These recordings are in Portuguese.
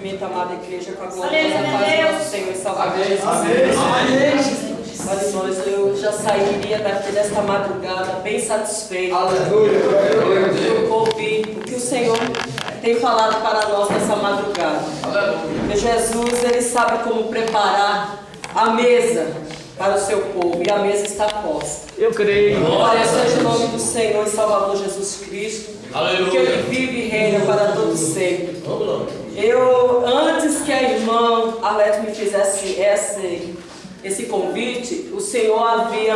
cumprimento a amada igreja com a gloriosa paz do nosso Senhor e Salvador Jesus Cristo. Olha, irmãos, eu já sairia daqui desta madrugada bem satisfeito. Aleluia. Eu ouvi o que o Senhor tem falado para nós nessa madrugada. Porque Jesus, Ele sabe como preparar a mesa para o seu povo, e a mesa está posta. Eu creio. Glória seja o nome do Senhor e Salvador Jesus Cristo. Aleluia. Porque Ele vive e reina para todo sempre. Antes que a irmã Alete me fizesse esse convite, o Senhor havia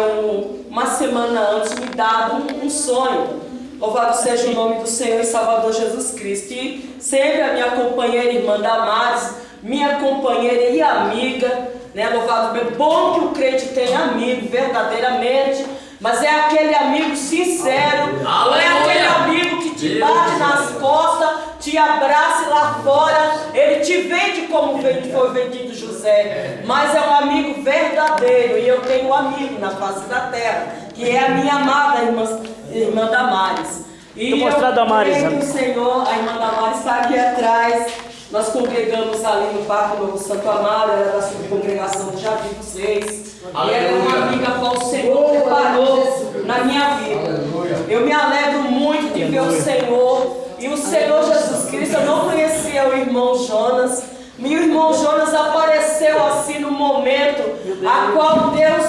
uma semana antes me dado um sonho. Louvado seja o nome do Senhor e Salvador Jesus Cristo. E sempre a minha companheira, irmã Damares, minha companheira e amiga, né? Louvado bem, bom que o crente tem amigo, verdadeiramente, mas é aquele amigo sincero, não é aquele amigo que te bate nas costas, te abraça lá fora, ele te vende como foi vendido José, mas é um amigo verdadeiro, e eu tenho um amigo na face da terra, que é a minha amada irmã Damares. E eu creio que o Senhor, a irmã Damares está aqui atrás. Nós congregamos ali no Parque Novo Santo Amaro, ela é da subcongregação de Jardim dos Reis. E ela é uma amiga a qual o Senhor preparou na minha vida. Eu me alegro muito de ver o Senhor. E o Senhor Jesus Cristo, eu não conhecia o irmão Jonas. E o irmão Jonas apareceu assim no momento a qual Deus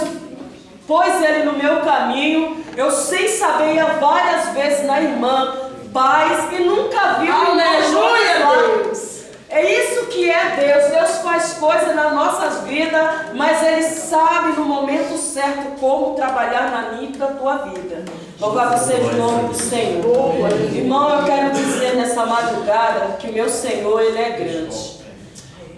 pôs ele no meu caminho. Eu sem saber ia várias vezes na irmã Paz e nunca vi o irmão Jonas lá. É isso que é Deus. Deus faz coisas nas nossas vidas, mas Ele sabe no momento certo como trabalhar na minha e na tua vida. Louvado seja o nome do Senhor. Irmão, eu quero dizer nessa madrugada que o meu Senhor, Ele é grande.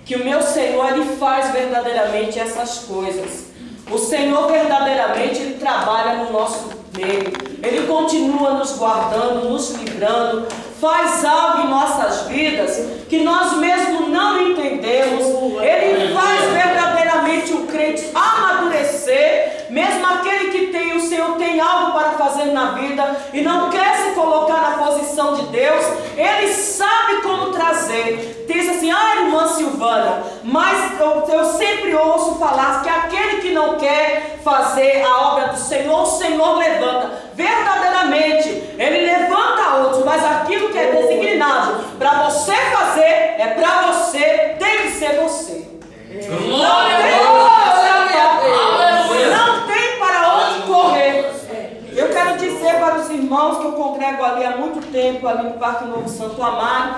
Que o meu Senhor, Ele faz verdadeiramente essas coisas. O Senhor verdadeiramente, Ele trabalha no nosso meio. Ele continua nos guardando, nos livrando. Faz algo em nossas vidas que nós mesmos não entendemos. Ele faz verdadeiramente o crente amadurecer. Mesmo aquele que tem, o Senhor tem algo para fazer na vida e não quer se colocar na posição de Deus, Ele sabe como trazer. Diz assim, irmã Silvana, mas eu sempre ouço falar que aquele que não quer fazer a obra do Senhor, o Senhor levanta. Verdadeiramente, Ele levanta outros, mas aquilo que é designado para você fazer, é para você, tem que ser você. Não tem para onde correr. Eu quero dizer para os irmãos que eu congrego ali há muito tempo, ali no Parque Novo Santo Amaro.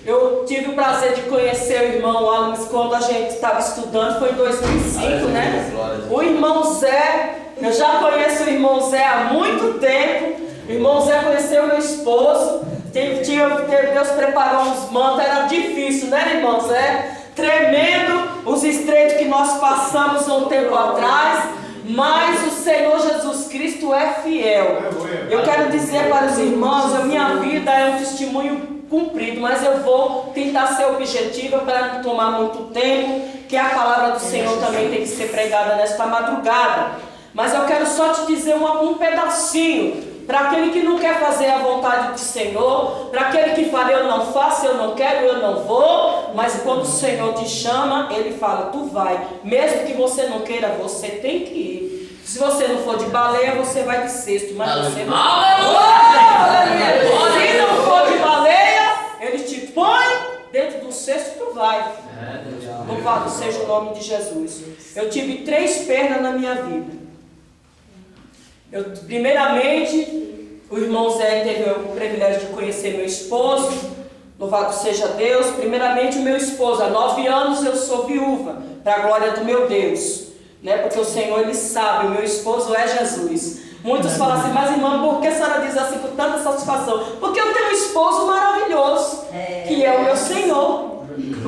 Eu tive o prazer de conhecer o irmão Alanis quando a gente estava estudando, foi em 2005, né? O irmão Zé, eu já conheço o irmão Zé há muito tempo. O irmão Zé conheceu meu esposo. Deus preparou uns mantos, era difícil, né, irmão Zé? Tremendo os estreitos que nós passamos há um tempo atrás, mas o Senhor Jesus Cristo é fiel. Eu quero dizer para os irmãos, a minha vida é um testemunho cumprido, mas eu vou tentar ser objetiva para não tomar muito tempo, que a palavra do Senhor também tem que ser pregada nesta madrugada. Mas eu quero só te dizer um pedacinho. Para aquele que não quer fazer a vontade do Senhor, para aquele que fala, eu não faço, eu não quero, eu não vou, mas quando o Senhor te chama, Ele fala, tu vai, mesmo que você não queira, você tem que ir. Se você não for de baleia, você vai de cesto, mas você não Se não for de baleia, Ele te põe dentro do cesto, tu vai. Louvado seja o nome de Jesus. Eu tive 3 perdas na minha vida. Primeiramente, o irmão Zé teve o privilégio de conhecer meu esposo. Louvado seja Deus. Primeiramente, o meu esposo, há 9 anos eu sou viúva, para a glória do meu Deus, né? Porque o Senhor, Ele sabe, o meu esposo é Jesus. Muitos falam assim, mas irmã, por que a senhora diz assim com tanta satisfação? Porque eu tenho um esposo maravilhoso, que é o meu Senhor.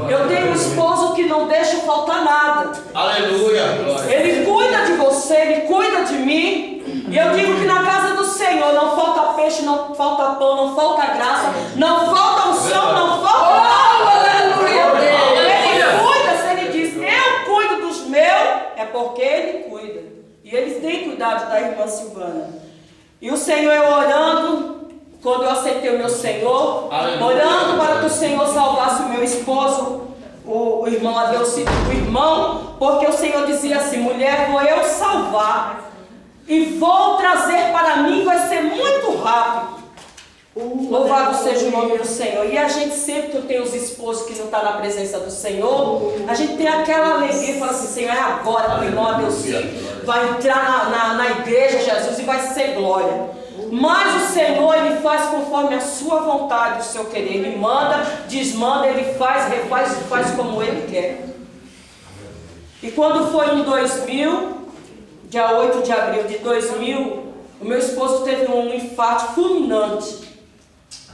Eu tenho um esposo que não deixa faltar nada. Aleluia. Ele cuida de você, Ele cuida de mim. E eu digo que na casa do Senhor não falta peixe, não falta pão, não falta graça, não falta unção, não falta nada. Ele cuida, se Ele diz, eu cuido dos meus, é porque Ele cuida. E Ele tem cuidado da irmã Silvana. E o Senhor, eu orando, quando eu aceitei o meu Senhor, orando para que o Senhor salvasse o meu esposo, irmão adoecido do irmão, porque o Senhor dizia assim: mulher, vou eu salvar e vou trazer para mim, vai ser muito rápido. Louvado seja o nome do Senhor. E a gente sempre que tem os esposos que não estão na presença do Senhor, a gente tem aquela alegria e fala assim: Senhor, é agora que o irmão adoecido vai entrar na igreja, Jesus, e vai ser glória. Mas o Senhor, Ele faz conforme a sua vontade, o seu querer. Ele manda, desmanda, Ele faz, refaz e faz como Ele quer. E quando foi em 2000, dia 8 de abril de 2000, o meu esposo teve um infarto fulminante.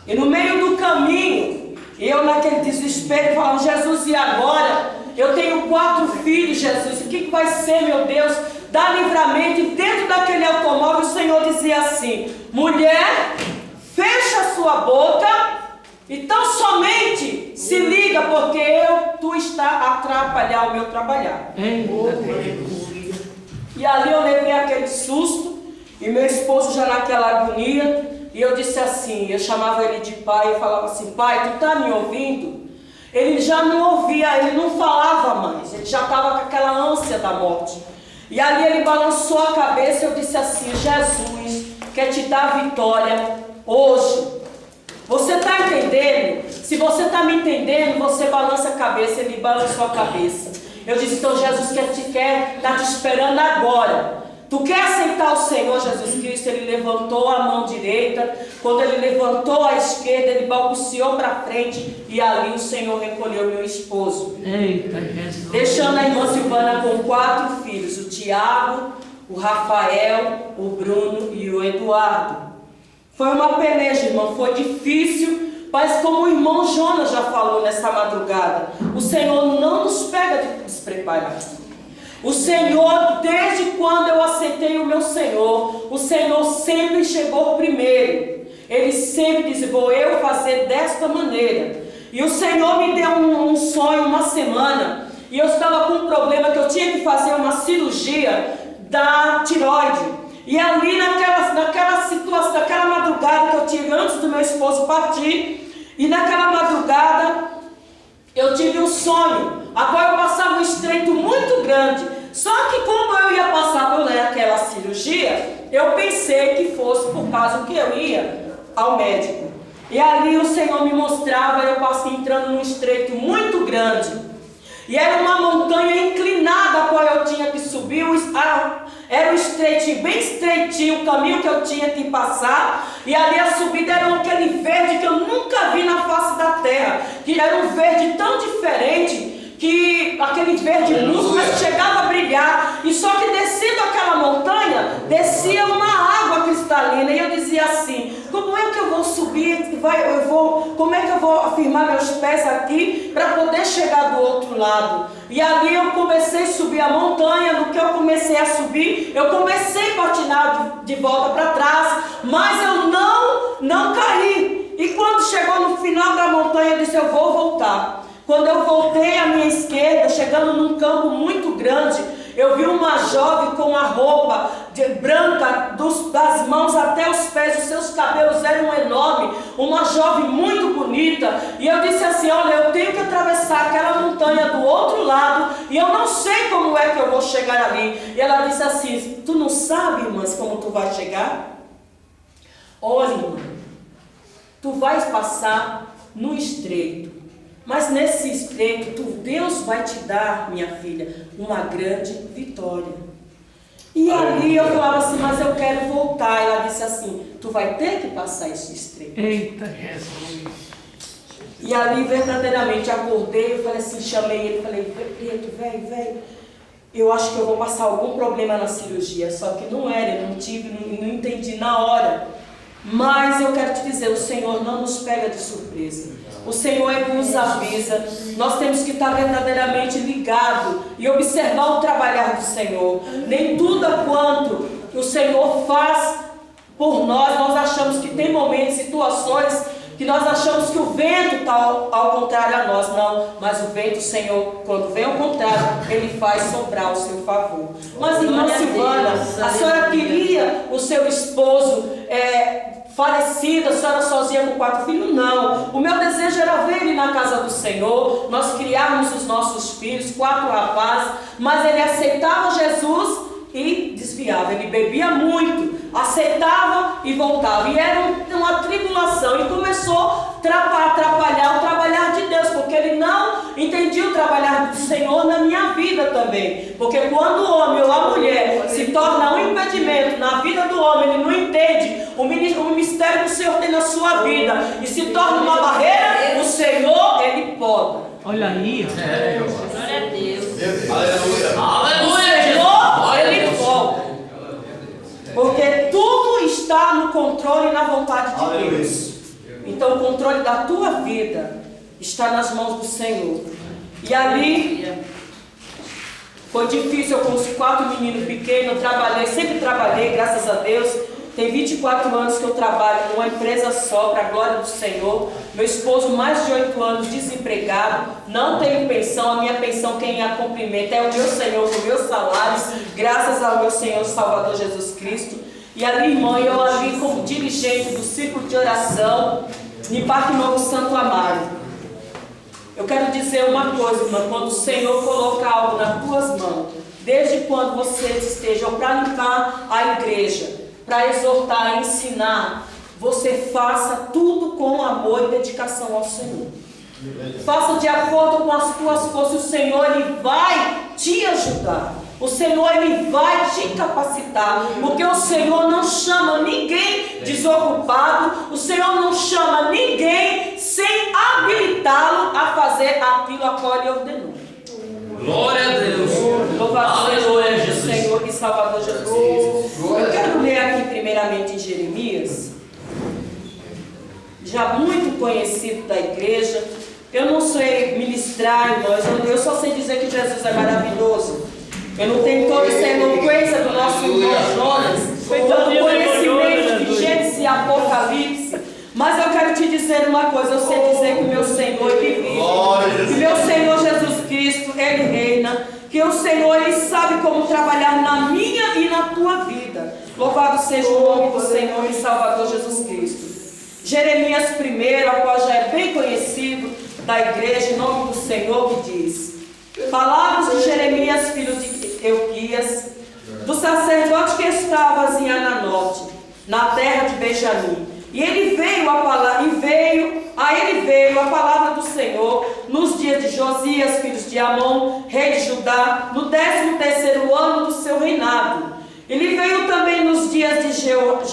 E no meio do caminho, eu naquele desespero falando: Jesus, e agora? Eu tenho 4 filhos, Jesus, o que vai ser, meu Deus? Dá livramento. E dentro daquele automóvel o Senhor dizia assim: mulher, fecha a sua boca, então somente se liga, porque tu está a atrapalhar o meu trabalhar. E ali eu levei aquele susto, e meu esposo já naquela agonia. E eu disse assim, eu chamava ele de pai, eu falava assim: pai, tu está me ouvindo? Ele já não ouvia, ele não falava mais, ele já estava com aquela ânsia da morte. E ali ele balançou a cabeça, eu disse assim: Jesus quer te dar vitória hoje. Você está entendendo? Se você está me entendendo, você balança a cabeça. Ele balançou a cabeça. Eu disse: então Jesus está te esperando agora. Tu quer aceitar o Senhor Jesus Cristo? Ele levantou a mão direita. Quando ele levantou a esquerda, ele balbuciou para frente. E ali o Senhor recolheu meu esposo. Eita, Jesus. Deixando a irmã Silvana com 4 filhos: o Tiago, o Rafael, o Bruno e o Eduardo. Foi uma peleja, irmão, foi difícil. Mas como o irmão Jonas já falou nessa madrugada, o Senhor não nos pega de despreparados. O Senhor, desde quando eu aceitei o meu Senhor, o Senhor sempre chegou primeiro. Ele sempre disse: vou eu fazer desta maneira. E o Senhor me deu um sonho uma semana, e eu estava com um problema que eu tinha que fazer uma cirurgia da tireoide. E ali naquela situação, naquela madrugada que eu tive antes do meu esposo partir, e naquela madrugada eu tive um sonho, agora eu passava um estreito muito grande. Só que como eu ia passar por aquela cirurgia, eu pensei que fosse por causa que eu ia ao médico. E ali o Senhor me mostrava, eu passei entrando num estreito muito grande. E era uma montanha inclinada a qual eu tinha que subir. Era um estreitinho, bem estreitinho, o caminho que eu tinha que passar. E ali a subida era aquele verde que eu nunca vi na face da terra. Que era um verde tão diferente, que aquele verde luz, mas chegava a brilhar. E só que descendo aquela montanha, descia uma água cristalina. E eu dizia assim: como é que eu vou subir? Como é que eu vou afirmar meus pés aqui para poder chegar do outro lado? E ali eu comecei a subir a montanha. No que eu comecei a subir, eu comecei a patinar de volta para trás, mas eu não caí. E quando chegou no final da montanha, eu disse: eu vou voltar. Quando eu voltei à minha esquerda, chegando num campo muito grande, eu vi uma jovem com a roupa branca das mãos até os pés, os seus cabelos eram enormes, uma jovem muito bonita. E eu disse assim: olha, eu tenho que atravessar aquela montanha do outro lado, e eu não sei como é que eu vou chegar ali. E ela disse assim: tu não sabe, irmãs, como tu vai chegar? Olha, irmã, tu vais passar no estreito. Mas nesse estreito, Deus vai te dar, minha filha, uma grande vitória. E ali eu falava assim: mas eu quero voltar. Ela disse assim: tu vai ter que passar esse estreito. Eita, Jesus. E ali verdadeiramente acordei, eu falei assim, chamei ele, falei: Preto, vem. Eu acho que eu vou passar algum problema na cirurgia. Só que não era, eu não entendi na hora. Mas eu quero te dizer, o Senhor não nos pega de surpresa. O Senhor é que nos avisa. Nós temos que estar verdadeiramente ligados e observar o trabalhar do Senhor. Nem tudo quanto o Senhor faz por nós achamos que tem momentos, situações que nós achamos que o vento está ao contrário a nós. Não, mas o vento, o Senhor, quando vem ao contrário, Ele faz soprar ao seu favor. Mas, irmã Silvana, a senhora queria o seu esposo falecida, a senhora sozinha com 4 filhos, não. O meu desejo era ver ele na casa do Senhor, nós criarmos os nossos filhos, 4 rapazes, mas ele aceitava Jesus e desviava. Ele bebia muito, aceitava e voltava, e era uma tribulação, e começou a atrapalhar o trabalhar de Deus, porque ele não entendia o trabalhar do Senhor na minha vida também, porque quando o homem ou a mulher se torna um impedimento na vida do homem, ele não entende o mistério que o Senhor tem na sua vida, e se torna uma barreira, o Senhor, ele poda. Olha aí. Glória a Deus. Aleluia. O Senhor, ele poda. Porque tudo está no controle e na vontade de Deus. Então o controle da tua vida está nas mãos do Senhor. E ali foi difícil, eu com os 4 meninos pequenos, eu sempre trabalhei, graças a Deus. Tem 24 anos que eu trabalho numa empresa só, para a glória do Senhor. Meu esposo, mais de 8 anos, desempregado, não tenho pensão. A minha pensão, quem a cumprimenta é o meu Senhor, o meu salário, graças ao meu Senhor Salvador Jesus Cristo. E ali, irmã, eu ali como dirigente do círculo de oração, em Parque Novo Santo Amaro. Eu quero dizer uma coisa, irmã, quando o Senhor coloca algo nas tuas mãos, desde quando você esteja para limpar a igreja, para exortar, ensinar, você faça tudo com amor e dedicação ao Senhor. Faça de acordo com as tuas forças. O Senhor, ele vai te ajudar. O Senhor, ele vai te capacitar. Porque o Senhor não chama ninguém desocupado. O Senhor não chama ninguém sem habilitá-lo a fazer aquilo a qual ele ordenou. Glória a Deus. Louvado seja Aleluia, o Jesus. Senhor e Salvador Jesus. Eu quero ler aqui primeiramente em Jeremias, já muito conhecido da igreja. Eu não sei ministrar, irmãos, eu só sei dizer que Jesus é maravilhoso. Eu não tenho toda essa eloquência do nosso irmão Jonas, todo conhecimento de Gênesis e Apocalipse, mas eu quero te dizer uma coisa, eu sei dizer que o meu Senhor, ele vive, que o meu Senhor Jesus Cristo, ele reina, que o Senhor, ele sabe como trabalhar na minha e na tua vida. Louvado seja o nome do Senhor e Salvador Jesus Cristo. Jeremias 1, a qual já é bem conhecido da igreja, em nome do Senhor, que diz: palavras de Jeremias, filho de Euquias, do sacerdote que estava em Ananote, na terra de Benjamim. E ele veio a ele veio a palavra do Senhor nos dias de Josias, filho de Amon, rei de Judá, no 13º ano do seu reinado. Ele veio também nos dias de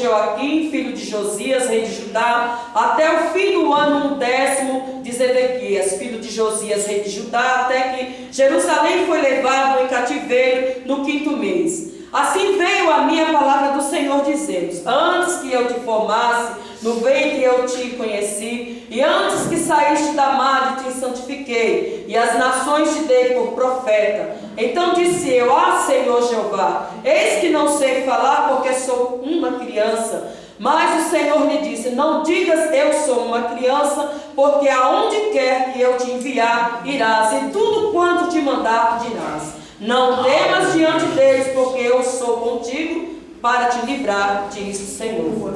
Joaquim, filho de Josias, rei de Judá, até o fim do ano 10º de Zedequias, filho de Josias, rei de Judá, até que Jerusalém foi levado em cativeiro no 5º mês. Assim veio a minha palavra do Senhor, dizendo: antes que eu te formasse no ventre eu te conheci, e antes que saíste da madre te santifiquei, e as nações te dei por profeta. Então disse eu: Senhor Jeová, eis que não sei falar, porque sou uma criança. Mas o Senhor lhe disse: não digas eu sou uma criança, porque aonde quer que eu te enviar, irás, e tudo quanto te mandar dirás. Não temas diante deles, porque eu sou contigo para te livrar, diz o Senhor.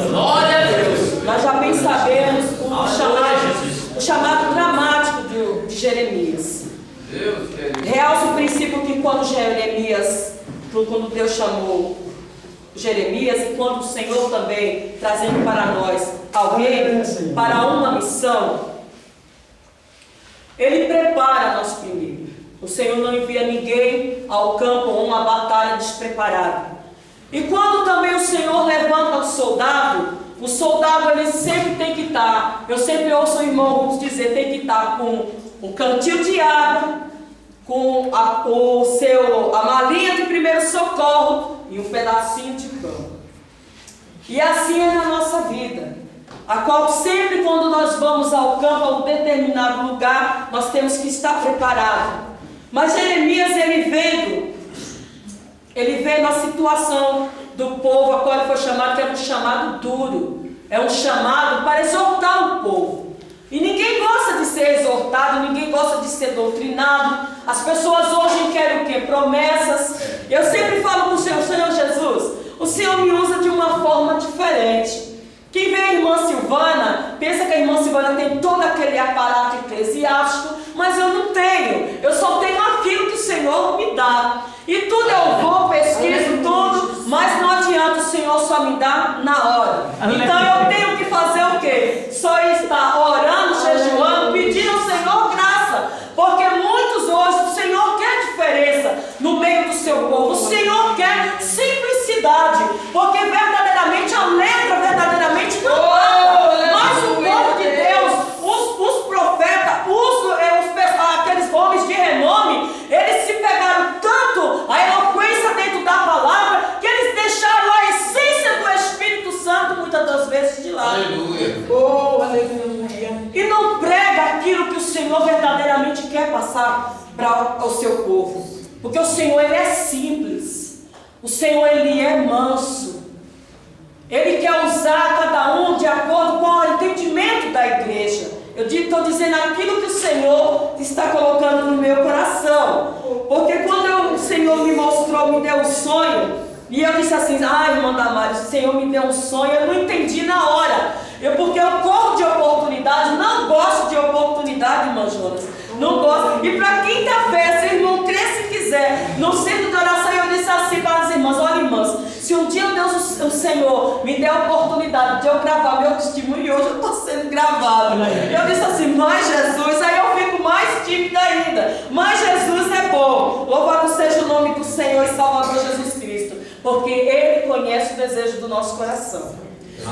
Glória a Deus. Nós já bem sabemos o chamado dramático de Jeremias. Realça o princípio que quando Deus chamou Jeremias, e quando o Senhor também trazendo para nós alguém para uma missão, Ele prepara nós primeiro. O Senhor não envia ninguém ao campo ou uma batalha despreparada. E quando também o Senhor levanta o soldado ele sempre tem que estar, eu sempre ouço o irmão Rubens dizer, tem que estar com um cantil de água, com a malinha de primeiro socorro e um pedacinho de pão. E assim é na nossa vida, a qual sempre quando nós vamos ao campo, a um determinado lugar, nós temos que estar preparados. Mas Jeremias, ele vendo a situação do povo, a qual ele foi chamado, que era um chamado duro, é um chamado para exortar o povo. E ninguém gosta de ser exortado, ninguém gosta de ser doutrinado. As pessoas hoje querem o quê? Promessas. Eu sempre falo com o Senhor: Senhor Jesus, o Senhor me usa de uma forma diferente. a irmã Silvana, pensa que a irmã Silvana tem todo aquele aparato eclesiástico, mas eu não tenho. Eu só tenho aquilo que o Senhor me dá. E tudo eu vou, pesquiso tudo, mas não adianta, o Senhor só me dá na hora. Então eu tenho que fazer o quê? Só estar orando, jejuando, pedindo ao Senhor graça. Porque muitos hoje, o Senhor quer diferença no meio do seu povo. O Senhor quer simplicidade. Porque verdadeiramente a letra verdadeiramente não mata. Mas o povo de Deus, os profetas, aqueles homens de renome, eles se pegaram tanto a eloquência dentro da palavra que eles deixaram a essência do Espírito Santo muitas das vezes de lado. Aleluia. Oh, aleluia. E não prega aquilo que o Senhor verdadeiramente quer passar para o seu povo. Porque o Senhor, Ele é simples. O Senhor, Ele é manso. Ele quer usar cada um de acordo com o entendimento da igreja. Eu estou dizendo aquilo que o Senhor está colocando no meu coração. Porque quando o Senhor me mostrou, me deu um sonho, e eu disse assim, irmã Damares, o Senhor me deu um sonho, eu não entendi na hora. Porque eu corro de oportunidade, não gosto de oportunidade, irmã Jonas. Não gosto. E para quinta-feira, se o irmão crer se quiser, no centro de oração, eu disse assim para as irmãs, olha irmãs, se um dia o Senhor me der a oportunidade de eu gravar meu testemunho, e hoje eu estou sendo gravado. Eu disse assim, mas Jesus, aí eu fico mais tímida ainda. Mas Jesus é bom. Louvado seja o nome do Senhor e Salvador Jesus Cristo. Porque Ele conhece o desejo do nosso coração.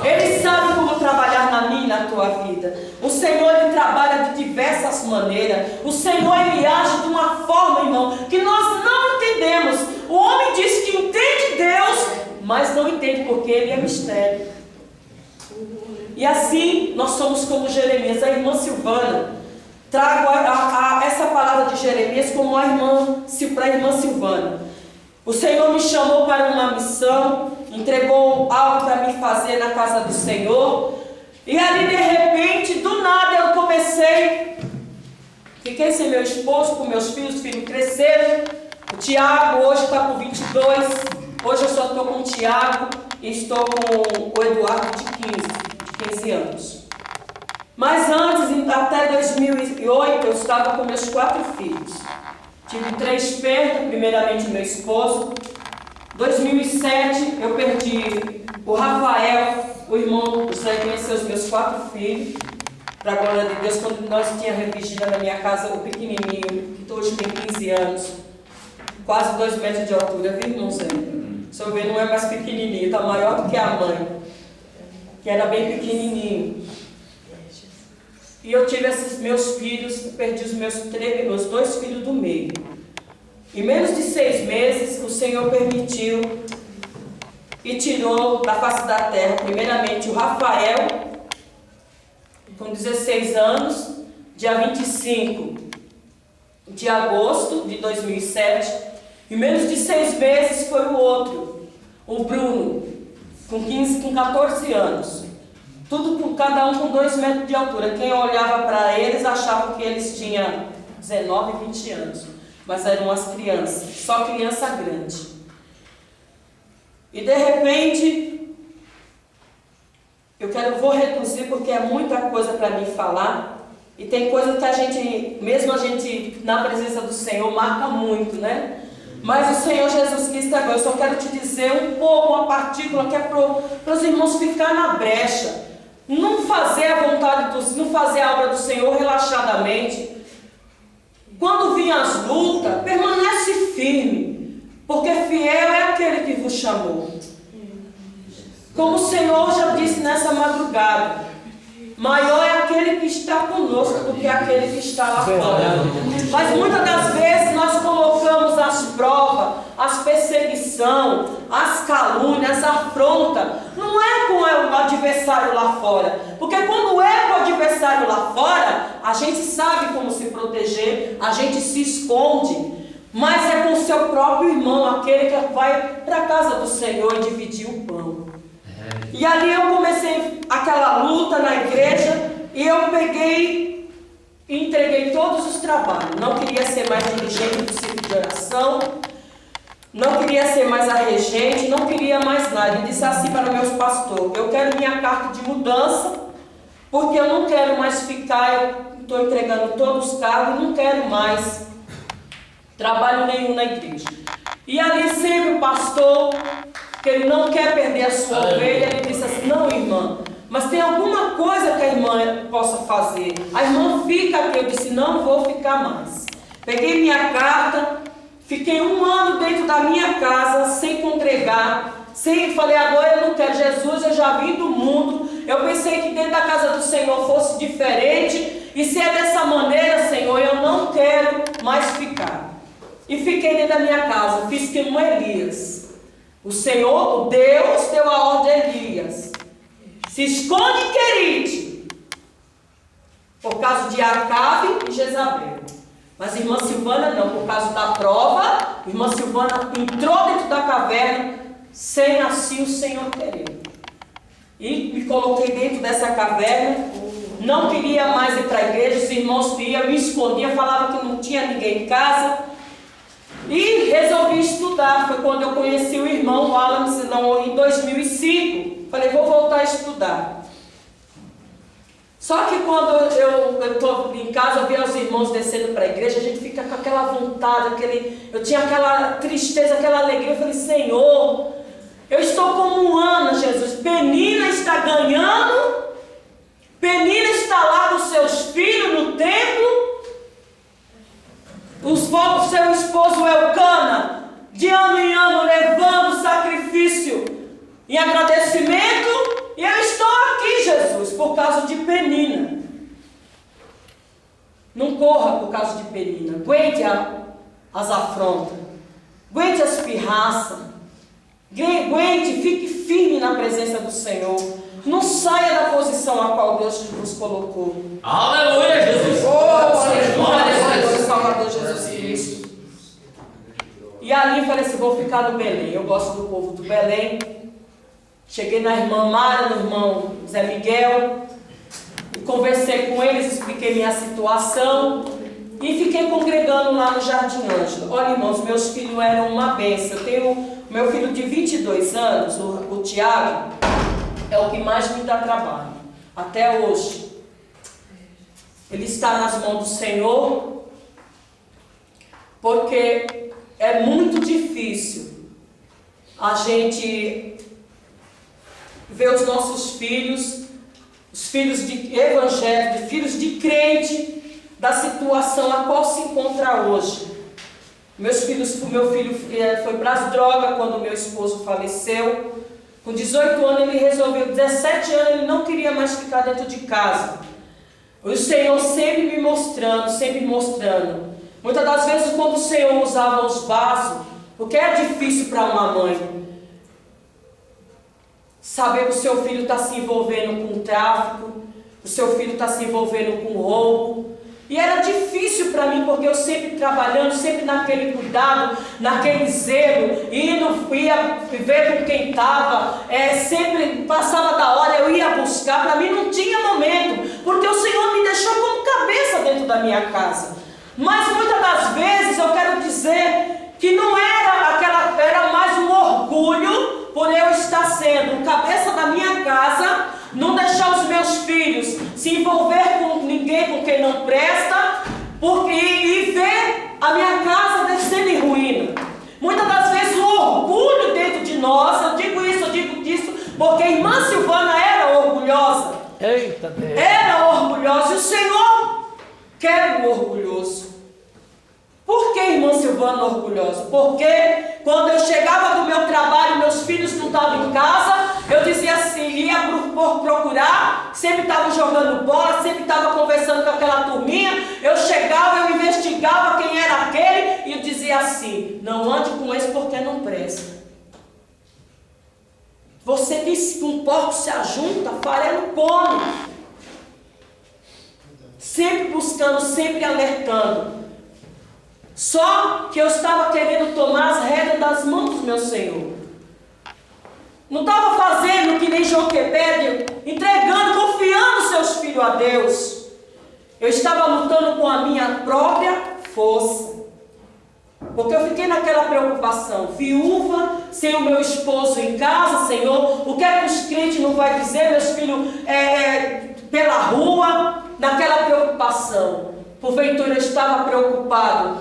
Ele sabe como trabalhar na minha e na tua vida. O Senhor, Ele trabalha de diversas maneiras. O Senhor, Ele age de uma forma, irmão, que nós não entendemos. O homem diz que entende Deus, mas não entende porque Ele é mistério. E assim, nós somos como Jeremias. A irmã Silvana, trago essa palavra de Jeremias como para a irmã Silvana. O Senhor me chamou para uma missão, entregou algo para me fazer na casa do Senhor, e ali de repente, do nada eu fiquei sem meu esposo, com meus filhos, os filhos cresceram. O Tiago hoje está com 22, hoje eu só estou com o Tiago e estou com o Eduardo de 15 anos. Mas antes, até 2008, eu estava com meus 4 filhos. Tive 3 perdas, primeiramente meu esposo. 2007 eu perdi o Rafael, o irmão, você conheceu os meus 4 filhos. Para a glória de Deus, quando nós tínhamos Regina na minha casa, o pequenininho, que hoje tem 15 anos, quase 2 metros de altura, viu, irmão Zé? Se eu ver, não é mais pequenininho, está maior do que a mãe, que era bem pequenininho. E eu tive esses meus filhos, perdi os meus 2 filhos do meio. Em menos de 6 meses, o Senhor permitiu e tirou da face da terra, primeiramente o Rafael, com 16 anos, dia 25 de agosto de 2007. Em menos de 6 meses foi o outro, o Bruno, com 14 anos. Tudo com cada um com 2 metros de altura. Quem olhava para eles achava que eles tinham 19 e 20 anos. Mas eram as crianças, só criança grande. E de repente, vou reduzir porque é muita coisa para mim falar. E tem coisa que mesmo a gente na presença do Senhor, marca muito, né? Mas o Senhor Jesus Cristo é bom. Eu só quero te dizer um pouco, uma partícula que é para os irmãos ficar na brecha. Não fazer a vontade não fazer a obra do Senhor relaxadamente. Quando vir as lutas, permanece firme, porque fiel é aquele que vos chamou. Como o Senhor já disse nessa madrugada, maior é aquele que está conosco do que aquele que está lá fora. Mas muitas das vezes nós colocamos as provas, as perseguições, as calúnias, as afrontas. Não é com o adversário lá fora. Porque quando é com o adversário lá fora, a gente sabe como se proteger, a gente se esconde. Mas é com o seu próprio irmão, aquele que vai para a casa do Senhor e dividir o pão. E ali eu comecei aquela luta na igreja e eu peguei e entreguei todos os trabalhos. Não queria ser mais dirigente do ciclo de oração. não queria ser mais a regente, não queria mais nada. E disse assim para meus pastores: eu quero minha carta de mudança, porque eu não quero mais ficar, eu estou entregando todos os cargos, não quero mais trabalho nenhum na igreja. E ali sempre o pastor, que ele não quer perder a sua ovelha, ele disse assim: não, irmã, mas tem alguma coisa que a irmã possa fazer. A irmã fica aqui. Eu disse: não vou ficar mais. Peguei minha carta, fiquei 1 ano dentro da minha casa, sem congregar, falei: agora eu não quero Jesus, eu já vim do mundo. Eu pensei que dentro da casa do Senhor fosse diferente, e se é dessa maneira, Senhor, eu não quero mais ficar. E fiquei dentro da minha casa, fiz como Elias. O Senhor, o Deus, deu a ordem a Elias: se esconde em Querite, por causa de Acabe e Jezabel. Mas a irmã Silvana não, por causa da prova. A irmã Silvana entrou dentro da caverna, sem assim o Senhor querer. E me coloquei dentro dessa caverna, não queria mais ir para a igreja, os irmãos iam, me escondia, falava que não tinha ninguém em casa. E resolvi estudar. Foi quando eu conheci o irmão Alan, em 2005. Falei: vou voltar a estudar. Só que quando eu estou em casa, eu vi os irmãos descendo para a igreja, a gente fica com aquela vontade, eu tinha aquela tristeza, aquela alegria. Eu falei: Senhor, eu estou como Ana, Jesus. Penina está ganhando, Penina está lá com seus filhos no templo. O seu esposo Elcana, de ano em ano, levando sacrifício em agradecimento, e eu estou aqui, Jesus, por causa de Penina. Não corra por causa de Penina, aguente as afrontas, aguente as pirraças, aguente, fique firme na presença do Senhor. Não saia da posição a qual Deus vos colocou. Aleluia, Jesus! Aleluia, Salvador Jesus Cristo. E ali eu falei assim: vou ficar no Belém. Eu gosto do povo do Belém. Cheguei na irmã Mara, no irmão Zé Miguel, conversei com eles, expliquei minha situação e fiquei congregando lá no Jardim Ângelo. Olha, irmãos, meus filhos eram uma bênção. Eu tenho meu filho de 22 anos, o Tiago, é o que mais me dá trabalho, até hoje. Ele está nas mãos do Senhor, porque é muito difícil a gente ver os nossos filhos, os filhos de evangélico, filhos de crente, da situação a qual se encontra hoje. Meu filho foi para as drogas quando meu esposo faleceu. Com 18 anos ele resolveu, 17 anos ele não queria mais ficar dentro de casa. O Senhor sempre me mostrando, sempre mostrando. Muitas das vezes quando o Senhor usava os vasos, porque é difícil para uma mãe saber que o seu filho está se envolvendo com tráfico, o seu filho está se envolvendo com roubo. E era difícil para mim, porque eu sempre trabalhando, sempre naquele cuidado, naquele zelo, ia ver com quem estava, sempre passava da hora, eu ia buscar. Para mim não tinha momento, porque o Senhor me deixou como cabeça dentro da minha casa. Mas muitas das vezes eu quero dizer que não era aquela, era mais um orgulho por eu estar sendo cabeça da minha casa, não deixar os meus filhos se envolver com ninguém, com quem não presta, e ver a minha casa descendo em ruína. Muitas das vezes o orgulho dentro de nós, eu digo isso, eu digo disso, porque a irmã Silvana era orgulhosa. Eita Deus! Era orgulhosa, e o Senhor quer o orgulhoso. Por que, irmã Silvana, orgulhosa? Porque quando eu chegava do meu trabalho, meus filhos não estavam em casa, eu dizia assim, ia procurar, sempre estava jogando bola, sempre estava conversando com aquela turminha, eu chegava, eu investigava quem era aquele, e eu dizia assim: não ande com esse porque não presta. Você disse que um porco se ajunta, farelo come. Sempre buscando, sempre alertando. Só que eu estava querendo tomar as rédeas das mãos do meu Senhor. Não estava fazendo que nem Joquebede, entregando, confiando seus filhos a Deus. Eu estava lutando com a minha própria força. Porque eu fiquei naquela preocupação, viúva, sem o meu esposo em casa, Senhor, o que é que os crentes não vão dizer, meus filhos, pela rua, naquela preocupação. Porventura eu estava preocupado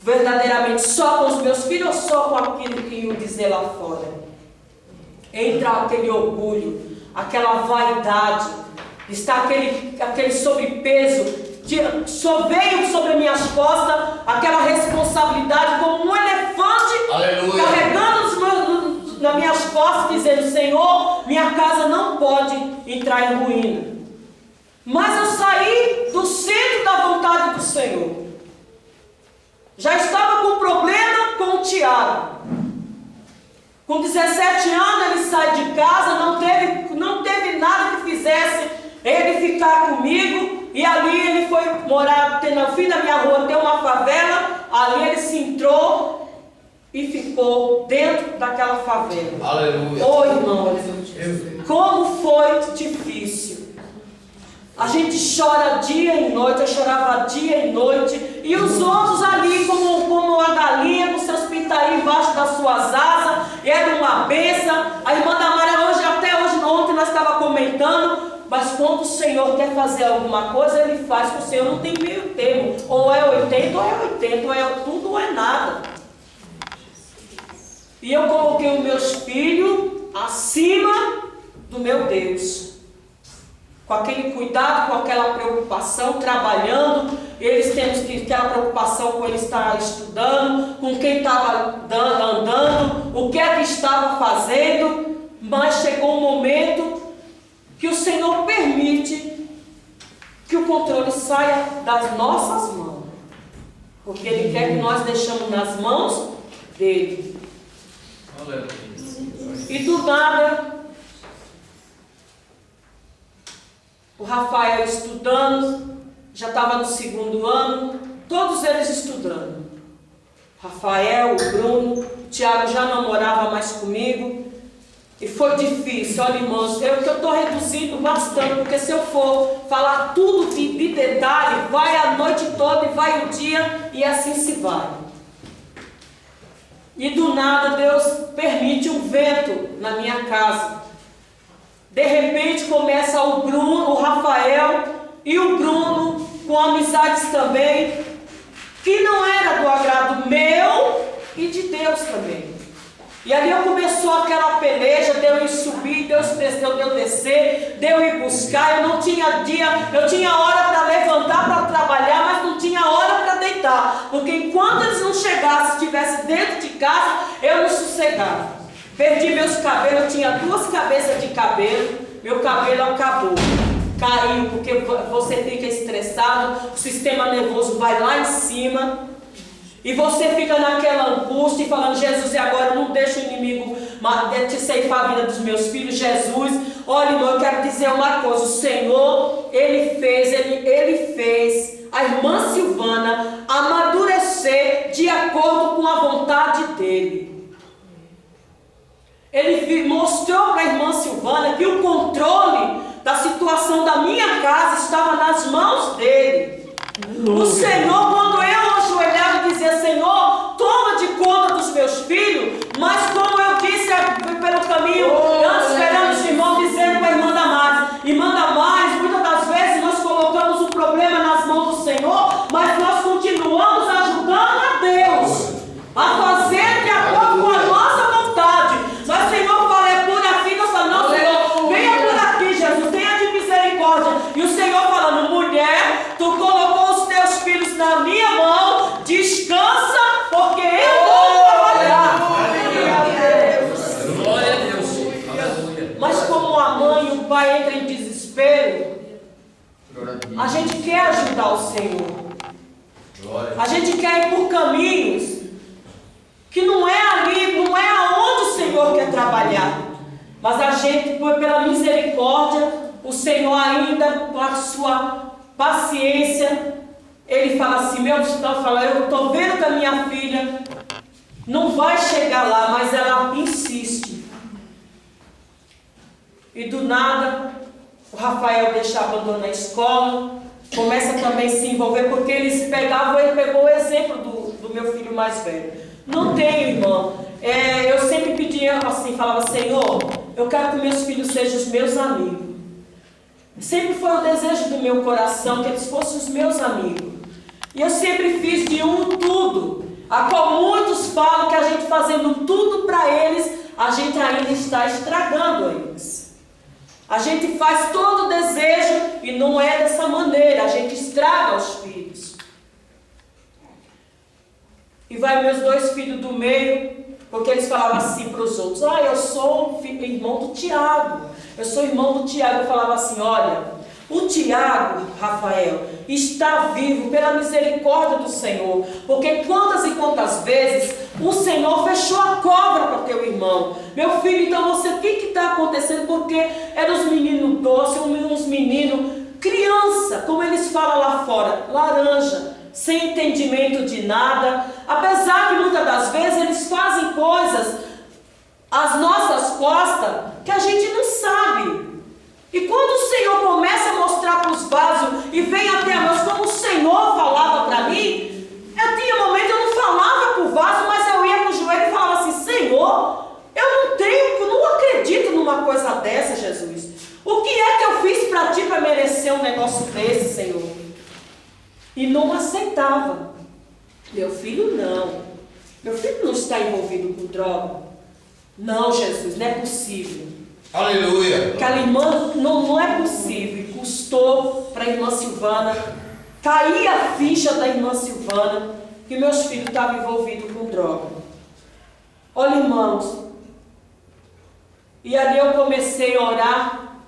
verdadeiramente só com os meus filhos ou só com aquilo que iam dizer lá fora? Entra aquele orgulho, aquela vaidade, está aquele sobrepeso, só veio sobre minhas costas aquela responsabilidade como um elefante. Aleluia. Carregando nas minhas costas, dizendo: Senhor, minha casa não pode entrar em ruína. Mas eu saí do centro da vontade do Senhor. Já estava com problema com o Tiago. Com 17 anos ele sai de casa, não teve nada que fizesse ele ficar comigo. E ali ele foi morar, no fim da minha rua tem uma favela, ali ele se entrou e ficou dentro daquela favela. Aleluia. Oh, irmãos, como foi difícil. A gente chora dia e noite, eu chorava dia e noite, e os outros ali como a galinha com seus pintainhos embaixo das suas asas, era uma benção. A irmã Damara até hoje, ontem nós estávamos comentando, mas quando o Senhor quer fazer alguma coisa, Ele faz, com o Senhor não tem meio termo, ou é 80 ou é 80, ou é tudo ou é nada. E eu coloquei os meus filhos acima do meu Deus, com aquele cuidado, com aquela preocupação, trabalhando, eles tendo aquela preocupação com ele estar estudando, com quem estava andando, o que é que estava fazendo. Mas chegou um momento que o Senhor permite que o controle saia das nossas mãos, porque Ele quer que nós deixemos nas mãos dEle. E do nada, o Rafael estudando, já estava no 2º ano, todos eles estudando. Rafael, o Bruno, o Tiago já não morava mais comigo. E foi difícil, olha, irmãos, eu estou reduzindo bastante, porque se eu for falar tudo de detalhe, vai a noite toda e vai o dia, e assim se vai. E do nada Deus permite um vento na minha casa. De repente começa o Bruno, o Rafael e o Bruno, com amizades também, que não era do agrado meu e de Deus também. E ali começou aquela peleja, de eu ir subir, Deus prestou de eu descer, de eu ir buscar. Eu não tinha dia, eu tinha hora para levantar, para trabalhar, mas não tinha hora para deitar. Porque enquanto eles não chegassem, estivessem dentro de casa, eu não sossegava. Perdi meus cabelos, eu tinha 2 cabeças de cabelo, meu cabelo acabou. Caiu, porque você fica estressado, o sistema nervoso vai lá em cima. E você fica naquela angústia e falando: Jesus, e agora não deixa o inimigo te ceifar a vida dos meus filhos. Jesus, olha, irmão, eu quero dizer uma coisa: o Senhor, Ele fez a irmã Silvana amadurecer de acordo com a vontade dEle. Ele mostrou para a irmã Silvana que o controle da situação da minha casa estava nas mãos dEle. O Senhor, quando eu ajoelhava e dizia: Senhor, toma de conta dos meus filhos, mas como eu disse pelo caminho, antes esperando os irmãos, dizendo para a irmã Damares: Irmã Damares, muitas das vezes nós colocamos o problema nas mãos do Senhor, mas nós continuamos ajudando a Deus a fazer de acordo com a nossa vontade. Mas o Senhor fala: é por aqui, nós falamos: não, Senhor, venha por aqui, Jesus, tenha de misericórdia. E o Senhor falando: mulher, tu colocou os teus filhos na minha mão, descansa, porque eu vou trabalhar. Glória a Deus. Mas como a mãe e o pai entram em desespero, a gente quer ajudar o Senhor. A gente quer ir por caminhos que não é ali, não é aonde o Senhor quer trabalhar. Mas a gente, pela misericórdia, o Senhor ainda, com a sua paciência, Ele fala assim: meu pastor fala, eu estou vendo que a minha filha não vai chegar lá, mas ela insiste. E do nada, o Rafael deixa abandonar a escola, começa também a se envolver, porque ele pegou o exemplo do do meu filho mais velho. Não tenho, irmão. Eu sempre pedia assim, falava, Senhor, eu quero que meus filhos sejam os meus amigos. Sempre foi o desejo do meu coração que eles fossem os meus amigos. E eu sempre fiz de um tudo. A qual muitos falam que a gente fazendo tudo para eles, a gente ainda está estragando eles. A gente faz todo o desejo e não é dessa maneira. A gente estraga os filhos. E vai meus 2 filhos do meio, porque eles falavam assim para os outros, eu sou irmão do Tiago. Eu sou irmão do Tiago. Eu falava assim, olha, o Tiago, Rafael, está vivo pela misericórdia do Senhor. Porque quantas e quantas vezes o Senhor fechou a cobra para teu irmão. Meu filho, então você, o que está acontecendo? Porque eram os meninos doces, uns meninos, criança, como eles falam lá fora, laranja, sem entendimento de nada. Apesar que muitas das vezes eles fazem coisas às nossas costas que a gente não sabe. E quando o Senhor começa a mostrar para os vasos e vem até nós, como o Senhor falava para mim, tinha momento eu não falava para o vaso, mas eu ia para o joelho e falava assim, Senhor, eu não acredito numa coisa dessa, Jesus. O que é que eu fiz para ti para merecer um negócio desse, Senhor? E não aceitava. Meu filho não. Meu filho não está envolvido com droga. Não, Jesus, não é possível. Aleluia. Aquela irmã, não é possível. E custou para a irmã Silvana, cair a ficha da irmã Silvana, que meus filhos estavam envolvidos com droga. Olha, irmãos, e ali eu comecei a orar.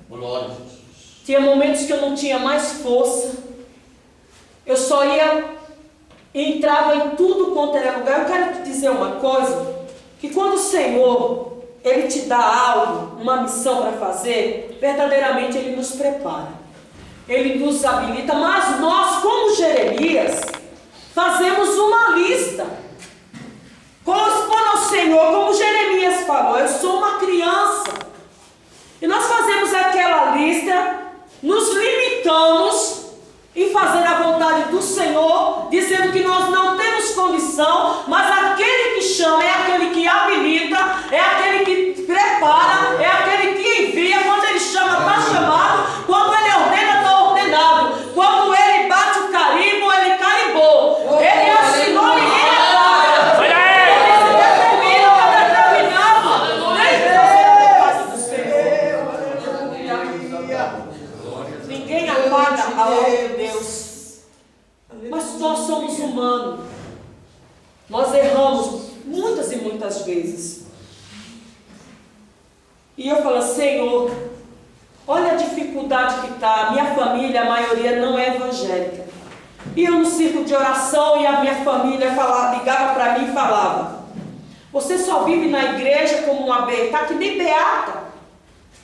Glória a Jesus. Tinha momentos que eu não tinha mais força. Eu só ia, entrava em tudo quanto era lugar. Eu quero te dizer uma coisa, que quando o Senhor, Ele te dá algo, uma missão para fazer, verdadeiramente Ele nos prepara. Ele nos habilita, mas nós, como Jeremias, fazemos uma lista. Corresponde ao Senhor, como Jeremias falou, eu sou uma criança. E nós fazemos aquela lista, nos limitamos em fazer a vontade do Senhor, dizendo que nós não temos condição, mas aquele que chama é aquele que habilita, é aquele que prepara, é aquele que envia. Quando Ele chama, está chamado. Quando Ele ordena, está ordenado. Quando Ele bate o carimbo, Ele carimbou. Ele assinou, ninguém apaga. Ele determina, está determinado. Ninguém apaga a ordem de Deus. Mas nós somos humanos. Nós erramos muitas e muitas vezes. E eu falo, Senhor, olha a dificuldade que está. Minha família, a maioria não é evangélica. E eu no círculo de oração, e a minha família ligava para mim e falava, você só vive na igreja como uma beata, que nem beata.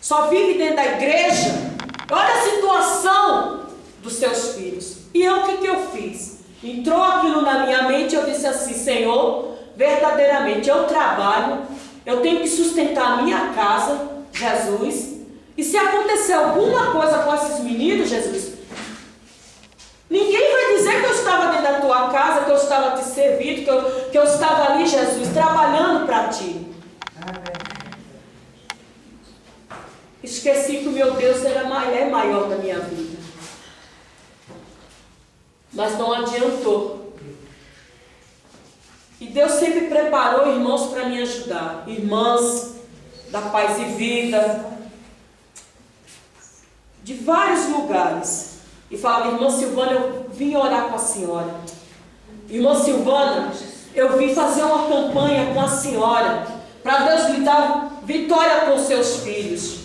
Só vive dentro da igreja. Olha a situação dos seus filhos. E eu, o que eu fiz? Entrou aquilo na minha mente, eu disse assim, Senhor, verdadeiramente eu trabalho, eu tenho que sustentar a minha casa, Jesus, e se acontecer alguma coisa com esses meninos, Jesus, ninguém vai dizer que eu estava dentro da tua casa, que eu estava te servindo, que eu estava ali, Jesus, trabalhando para ti. Esqueci que o meu Deus é maior da minha vida. Mas não adiantou. E Deus sempre preparou irmãos para me ajudar. Irmãs da Paz e Vida, de vários lugares. E falava, irmã Silvana, eu vim orar com a senhora. Irmã Silvana, eu vim fazer uma campanha com a senhora, para Deus lhe dar vitória com seus filhos.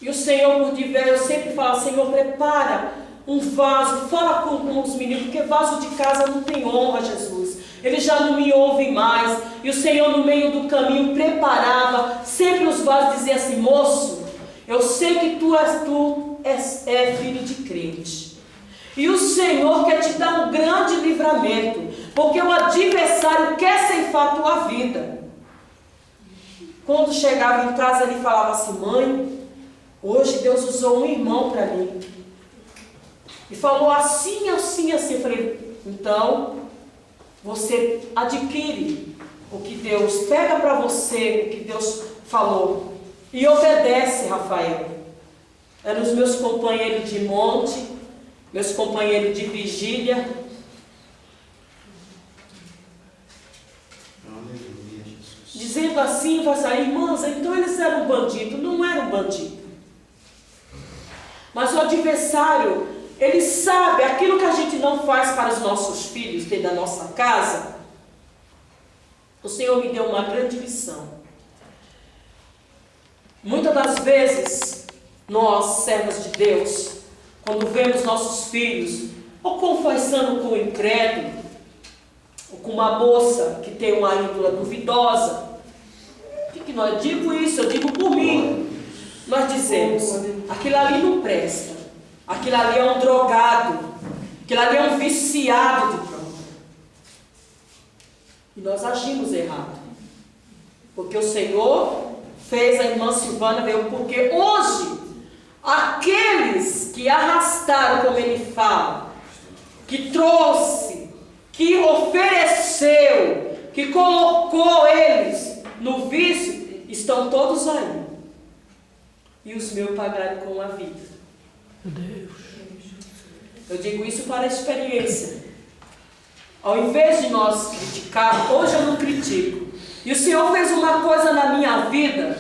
E o Senhor, por diversos, eu sempre falo, Senhor, prepara um vaso, fala com os meninos, porque vaso de casa não tem honra, Jesus. Eles já não me ouvem mais. E o Senhor, no meio do caminho, preparava. Sempre os vasos diziam assim, moço, eu sei que tu és filho de crente. E o Senhor quer te dar um grande livramento, porque o adversário quer ceifar a tua vida. Quando chegava em casa, ele falava assim, mãe, hoje Deus usou um irmão para mim. E falou assim, assim, assim. Eu falei, então, você adquire o que Deus pega para você, o que Deus falou. E obedece, Rafael. Eram os meus companheiros de monte, meus companheiros de vigília. Dizendo assim, vai sair, irmãs, então eles eram bandidos. Não eram bandidos. Mas o adversário, ele sabe aquilo que a gente não faz para os nossos filhos dentro da nossa casa. O Senhor me deu uma grande lição. Muitas das vezes, nós, servos de Deus, quando vemos nossos filhos, ou confessando com o incrédulo, ou com uma moça que tem uma índole duvidosa, o que nós digo isso? Eu digo por mim. Nós dizemos, aquilo ali não presta, aquilo ali é um drogado, aquilo ali é um viciado de droga. E nós agimos errado, porque o Senhor fez a irmã Silvana ver, porque hoje, aqueles que arrastaram, como ele fala, que trouxe, que ofereceu, que colocou eles no vício, estão todos aí. E os meus pagaram com a vida. Meu Deus. Eu digo isso para a experiência. Ao invés de nós criticar, hoje eu não critico. E o Senhor fez uma coisa na minha vida,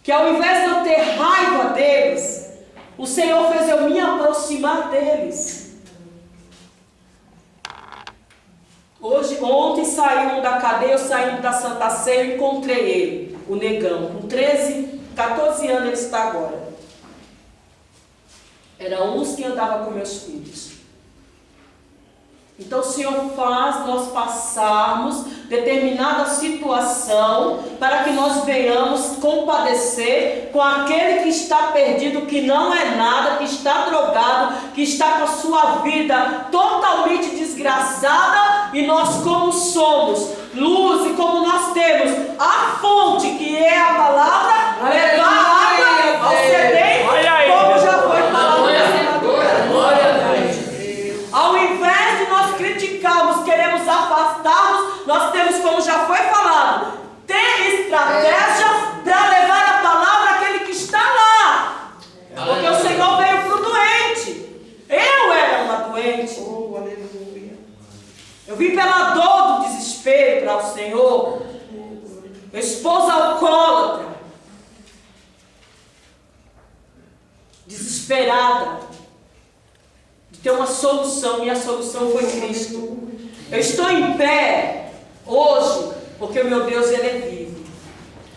que ao invés de eu ter raiva deles, o Senhor fez eu me aproximar deles. Ontem saiu da cadeia, eu saindo da Santa Ceia, eu encontrei ele, o negão, com 14 anos ele está agora. Era uns que andava com meus filhos. Então o Senhor faz nós passarmos determinada situação para que nós venhamos compadecer com aquele que está perdido, que não é nada, que está drogado, que está com a sua vida totalmente desgraçada, e nós, como somos luz e como nós temos a fonte que é a palavra, levar água ao sedento, como já foi falado. Ao invés de nós criticarmos, queremos afastarmos, nós temos, como já foi falado, ter estratégia para levar a palavra àquele que está lá. Porque o Senhor veio para o doente. Eu era uma doente. Eu vim pela dor do desespero para o Senhor. Minha esposa alcoólatra, desesperada de ter uma solução, e a solução foi Cristo. Eu estou em pé hoje porque o meu Deus, Ele é vivo.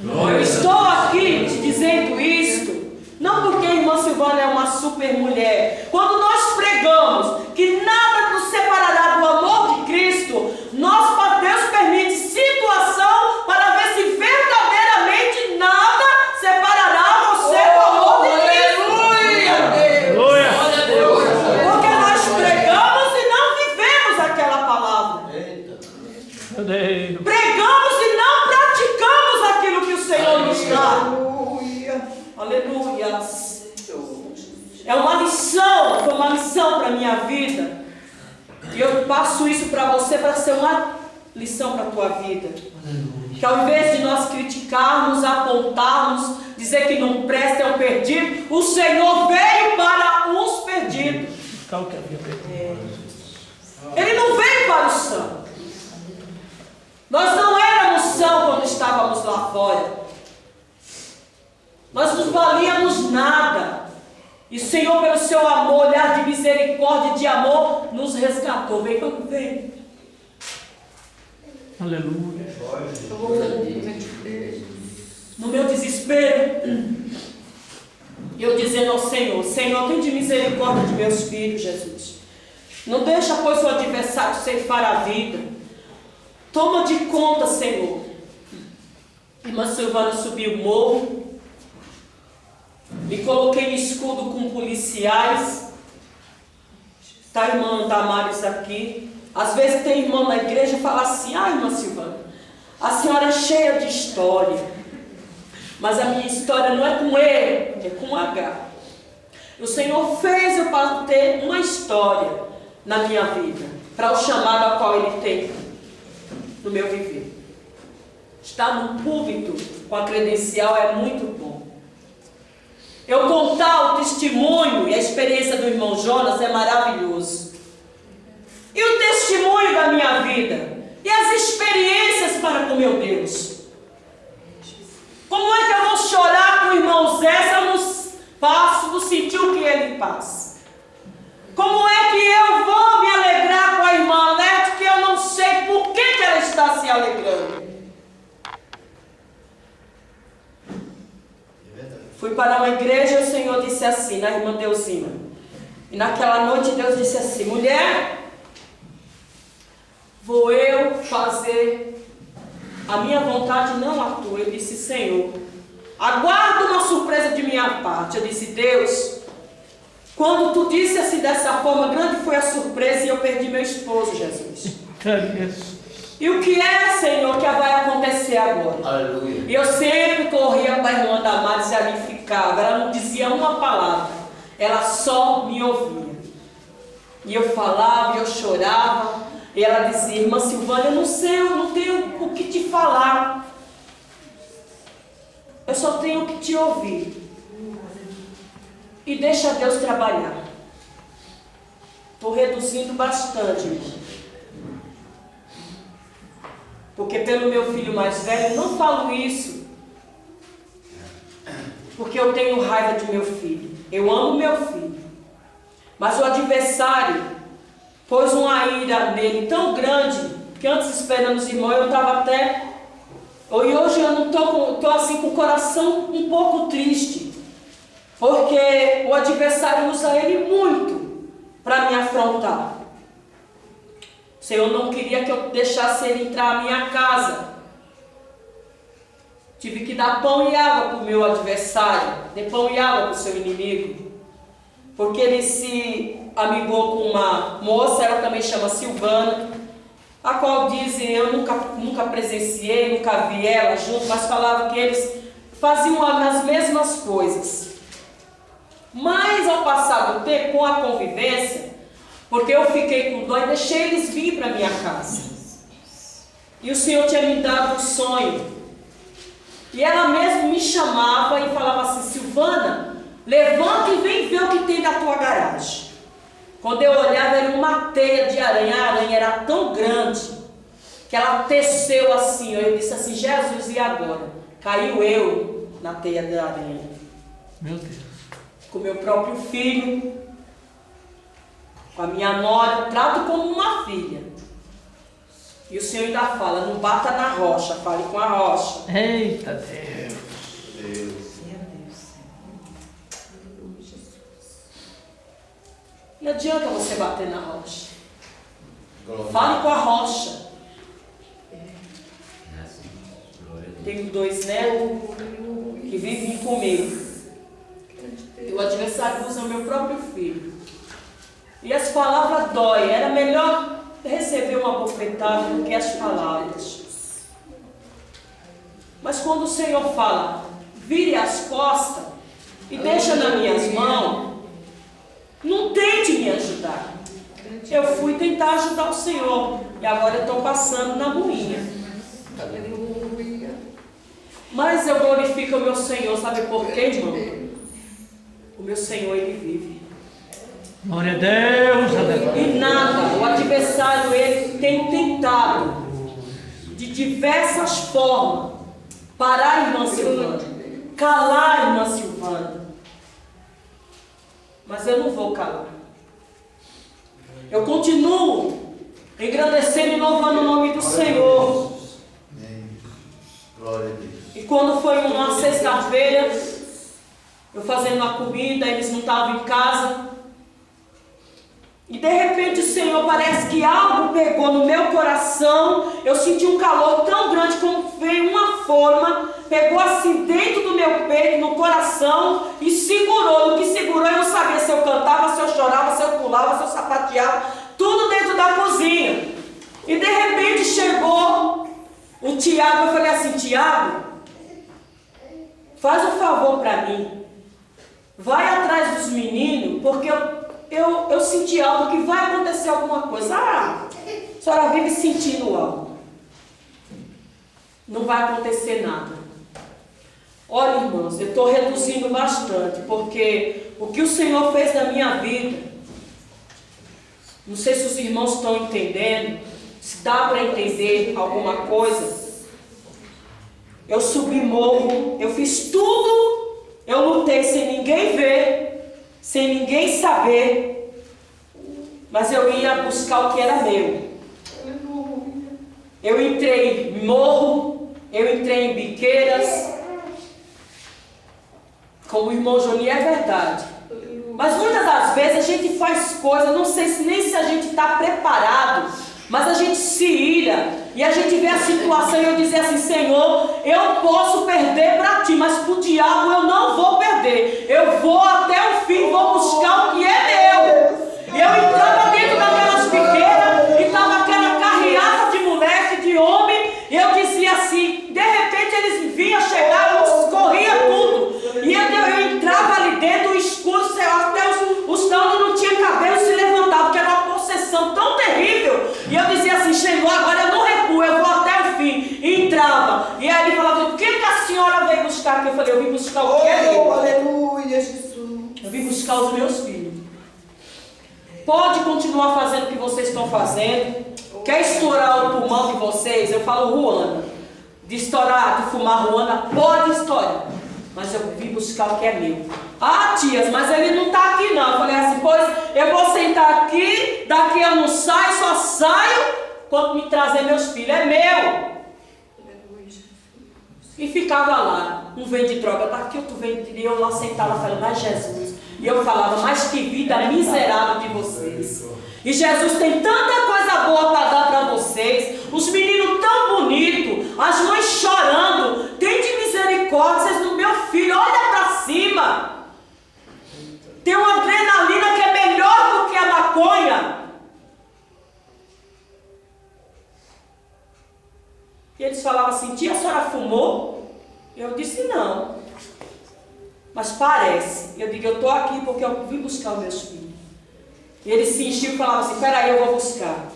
Eu estou aqui te dizendo isto, não porque a irmã Silvana é uma super mulher. Quando nós pregamos que nada nos separará do amor de Cristo, Deus permite situação para ver se verdadeiramente nada separará você do amor de Cristo. Porque nós pregamos e não vivemos aquela palavra. Pregamos e não praticamos aquilo que o Senhor nos dá. Aleluia. É uma lição, foi uma lição para a minha vida. E eu passo isso para você para ser uma lição para a tua vida. Que ao invés de nós criticarmos, apontarmos, dizer que não presta, é um perdido, o Senhor veio para os perdidos. Ele não veio para o são. Nós não éramos são quando estávamos lá fora. Nós não valíamos nada. E o Senhor, pelo seu amor, olhar de misericórdia e de amor, nos resgatou. Vem quando vem. Aleluia. No meu desespero, eu dizendo ao Senhor: Senhor, tem de misericórdia de meus filhos, Jesus. Não deixa, pois, o adversário ceifar a vida. Toma de conta, Senhor. Irmã Silvana subiu o morro. Me coloquei em escudo com policiais. Está a irmã Damares aqui. Às vezes tem irmão na igreja que fala assim: ah, irmã Silvana, a senhora é cheia de história. Mas a minha história não é com E, é com H. O Senhor fez eu para ter uma história na minha vida, para o chamado a qual Ele tem no meu viver. Estar no púlpito com a credencial é muito bom. Eu contar o testemunho e a experiência do irmão Jonas é maravilhoso. E o testemunho da minha vida e as experiências para com meu Deus. Como é que eu vou chorar com o irmão Zé se eu não passo do sentir o que ele passa? Como é que eu vou me alegrar com a irmã Lete que eu não sei por que ela está se alegrando? Fui para uma igreja e o Senhor disse assim, na irmã Deusina. E naquela noite Deus disse assim: mulher, vou eu fazer a minha vontade, não a tua. Eu disse: Senhor, aguardo uma surpresa de minha parte. Eu disse: Deus, quando tu disse assim dessa forma, grande foi a surpresa e eu perdi meu esposo, Jesus. E o que é, Senhor, que vai acontecer agora? Aleluia. E eu sempre corria para a irmã Damares e ali ficava. Ela não dizia uma palavra, ela só me ouvia. E eu falava, e eu chorava. E ela dizia: irmã Silvana, eu não sei, eu não tenho o que te falar. Eu só tenho que te ouvir. E deixa Deus trabalhar. Estou reduzindo bastante, irmão. Porque pelo meu filho mais velho, não falo isso porque eu tenho raiva de meu filho. Eu amo meu filho. Mas o adversário pôs uma ira nele tão grande que antes, esperando os irmãos, eu estava até... E hoje eu não estou assim com o coração um pouco triste. Porque o adversário usa ele muito para me afrontar. O Senhor não queria que eu deixasse ele entrar na minha casa. Tive que dar pão e água para o meu adversário, dar pão e água para o seu inimigo. Porque ele se amigou com uma moça, ela também chama Silvana, a qual dizem, eu nunca presenciei, nunca vi ela junto, mas falava que eles faziam as mesmas coisas. Mas ao passar do tempo, com a convivência, porque eu fiquei com dó e deixei eles vir para minha casa. E o Senhor tinha me dado um sonho. E ela mesmo me chamava e falava assim: Silvana, levanta e vem ver o que tem na tua garagem. Quando eu olhava, era uma teia de aranha. A aranha era tão grande que ela teceu assim. Eu disse assim: Jesus, e agora? Caiu eu na teia da aranha. Meu Deus. Com meu próprio filho, com a minha nora, trato como uma filha. E o Senhor ainda fala: não bata na rocha, fale com a rocha. Eita Deus. Não adianta você bater na rocha. Fale com a rocha. Tenho 2 netos que vivem comigo. E o adversário usa o meu próprio filho. E as palavras doem. Era melhor receber uma bofetada do que as palavras. Mas quando o Senhor fala: vire as costas e deixa nas minhas mãos, não tente me ajudar. Eu fui tentar ajudar o Senhor e agora eu estou passando na moinha. Mas eu glorifico o meu Senhor, sabe por quê, irmão? O meu Senhor, Ele vive. Glória a Deus. E nada, o adversário, ele tem tentado de diversas formas parar a irmã Silvana, calar a irmã Silvana. Mas eu não vou calar. Eu continuo engrandecendo e louvando o nome do Senhor. Glória a Deus. E quando foi uma sexta-feira, eu fazendo uma comida, eles não estavam em casa. E de repente o Senhor, parece que algo pegou no meu coração. Eu senti um calor tão grande como veio uma forma, pegou assim dentro do meu peito, no coração, e segurou. No que segurou, eu não sabia se eu cantava, se eu chorava, se eu pulava, se eu sapateava, tudo dentro da cozinha. E de repente chegou o Tiago. Eu falei assim: Tiago, faz um favor para mim, vai atrás dos meninos, porque eu senti algo que vai acontecer alguma coisa. A senhora vive sentindo algo. Não vai acontecer nada. Olha, irmãos, eu estou reduzindo bastante, porque o que o Senhor fez na minha vida, não sei se os irmãos estão entendendo, se dá para entender alguma coisa. Eu subi morro, eu fiz tudo, eu lutei sem ninguém ver, sem ninguém saber, mas eu ia buscar o que era meu. Eu entrei em morro, eu entrei em biqueiras, como o irmão Johnny, é verdade. Mas muitas das vezes a gente faz coisas, não sei nem se a gente está preparado, mas a gente se ira e a gente vê a situação e eu dizer assim: Senhor, eu posso perder para ti, mas para o diabo eu não vou perder. Eu vou até o fim, vou buscar o que é meu. Eu entrava dentro daquelas biqueiras e estava aquela carreata de moleque, de homem, e eu dizia assim, de repente eles vinham chegar, eu corria tudo. E eu entrava ali dentro, o escuro, até os donos não tinham cabelo, se levantavam, porque era uma possessão tão terrível. E eu dizia assim: Senhor, agora eu não recuo, eu vou até o fim. E entrava. E aí ele falava: o que a senhora veio buscar? Porque eu falei: eu vim buscar o que é meu. Aleluia, Jesus. Eu vim buscar os meus filhos. Pode continuar fazendo o que vocês estão fazendo. Quer estourar o pulmão de vocês? Eu falo Ruana. De estourar, de fumar Ruana, pode estourar. Mas eu vim buscar o que é meu. Ah, tias, mas ele não está aqui não. Eu falei assim: pois eu vou sentar aqui, daqui eu não saio, só saio quando me trazer meus filhos. É meu. E ficava lá. Um vende droga, tá aqui, outro vende. E eu lá sentada falando: mas Jesus. E eu falava: mas que vida miserável de vocês. E Jesus tem tanta coisa boa para dar para vocês. Os meninos tão bonitos, as mães chorando. Tem de misericórdia, vocês no meu filho, olha para cima. Tem uma adrenalina que é melhor do que a maconha. E eles falavam assim: tia, a senhora fumou? Eu disse: não. Mas parece. Eu digo: eu estou aqui porque eu vim buscar os meus filhos. E eles se enchiam e falavam assim: peraí, eu vou buscar.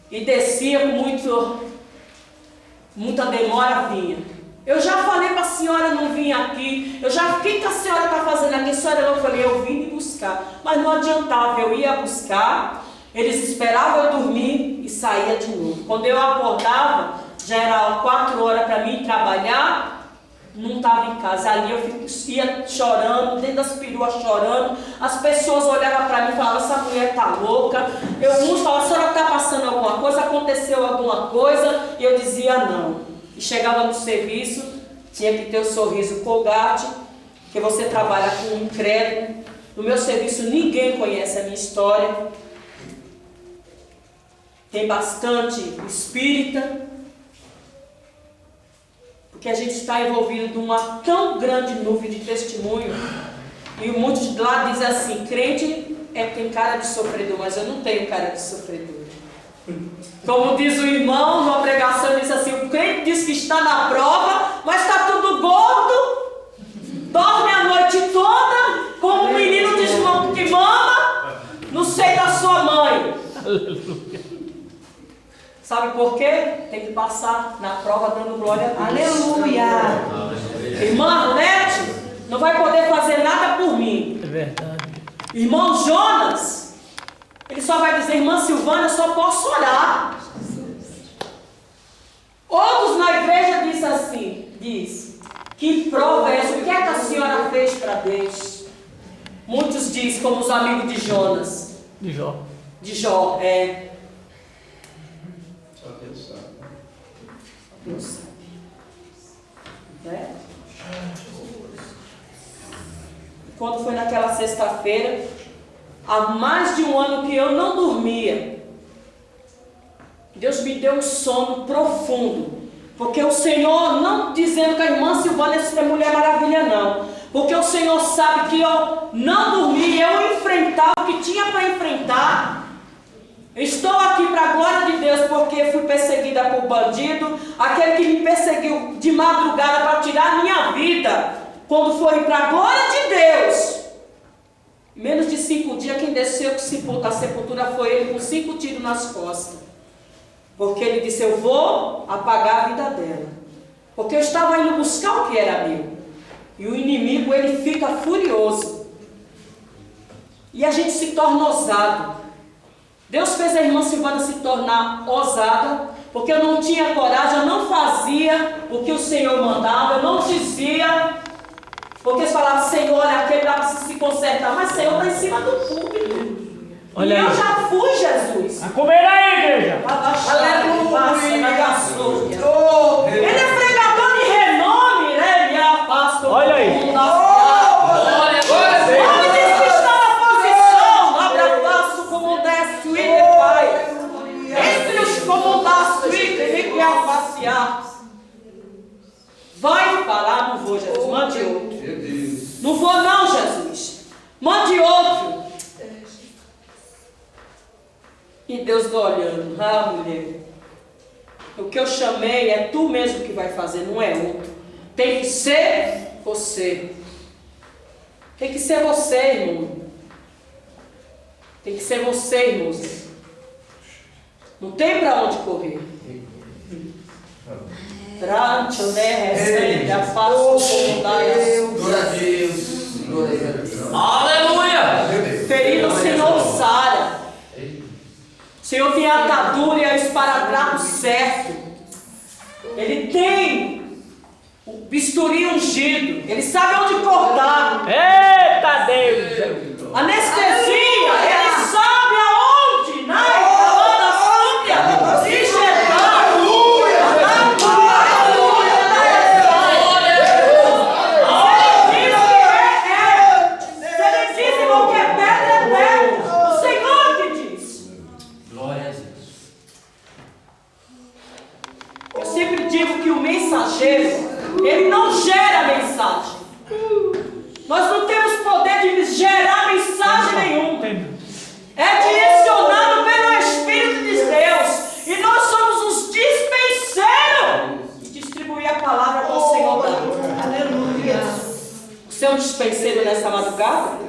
E descia com muita demora, vinha. Eu já falei para a senhora não vir aqui. O que a senhora está fazendo aqui? A senhora não. Eu falei: eu vim me buscar. Mas não adiantava, eu ia buscar, eles esperavam eu dormir e saía de novo. Quando eu acordava, já era 4 horas para mim trabalhar. Não estava em casa, ali eu ia chorando, dentro das peruas chorando. As pessoas olhavam para mim e falavam: essa mulher está louca. Uns falavam: a senhora está passando alguma coisa, aconteceu alguma coisa? E eu dizia: não. E chegava no serviço, tinha que ter o sorriso Colgate, que você trabalha com incrédulo. No meu serviço ninguém conhece a minha história. Tem bastante espírita. Porque a gente está envolvido numa tão grande nuvem de testemunho. E muitos de lá dizem assim: crente tem cara de sofredor, mas eu não tenho cara de sofredor. Como diz o irmão numa pregação, diz assim: o crente diz que está na prova, mas está tudo gordo, dorme a noite toda, como um menino que mama no seio da sua mãe. Sabe por quê? Tem que passar na prova dando glória a Deus. Aleluia. Irmã Arlete não vai poder fazer nada por mim. É verdade. Irmão Jonas, ele só vai dizer: irmã Silvana, eu só posso orar. Outros na igreja diz que prova é essa? O que é que a senhora fez para Deus? Muitos dizem, como os amigos de Jonas. De Jó. De Jó, Só Deus sabe. Deus sabe. Né? Quando foi naquela sexta-feira, há mais de 1 ano que eu não dormia, Deus me deu um sono profundo. Porque o Senhor, não dizendo que a irmã Silvana é Mulher Maravilha, não. Porque o Senhor sabe que eu não dormi, eu enfrentava o que tinha para enfrentar. Estou aqui para a glória de Deus, porque fui perseguida por bandido, aquele que me perseguiu de madrugada para tirar a minha vida. Quando foi para a glória de Deus, Menos de 5 dias, quem desceu da sepultura foi ele com 5 tiros nas costas. Porque ele disse, eu vou apagar a vida dela. Porque eu estava indo buscar o que era meu. E o inimigo, ele fica furioso. E a gente se torna ousado. Deus fez a irmã Silvana se tornar ousada, porque eu não tinha coragem, eu não fazia o que o Senhor mandava, eu não dizia, porque eles falavam, Senhor, aquele lá precisa se consertar, mas o Senhor está em cima do púlpito. Olha e aí. eu já fui, Jesus. A comer aí, igreja. Ele é pregador de renome, né? Me afasta. Olha aí. Ele diz que está na posição, abre passo como desce o Ide, Pai. Entre os comandados do Ide, vem que afaciar. Vai falar, não vou, Jesus. Mande outro. Não vou, não, Jesus. Mande outro. E Deus está olhando. Ah, mulher. O que eu chamei é tu mesmo que vai fazer, não é outro. Tem que ser você. Tem que ser você, irmão. Tem que ser você, irmãos. Não tem para onde correr. Trate, né? Recebe, afasta o comandai. Glória a Deus. Glória a Deus. Aleluia. Ferido, o Senhor sara. O Senhor tem a atadura e a esparadrapo certo. Ele tem o bisturi ungido. Ele sabe onde cortar. Eita Deus. Anestesia, ele sabe aonde, na da súbia, se injetar. Se ele diz, irmão, que é pedra, é pedra. O Senhor que diz. Glória a Deus. Eu sempre digo que o mensageiro, ele não gera mensagem. Nós não temos poder de gerar mensagem nenhuma. É direcionado pelo Espírito de Deus. E nós somos os dispenseiros de distribuir a palavra que o Senhor dá. Aleluia. Você é um dispenseiro nessa madrugada?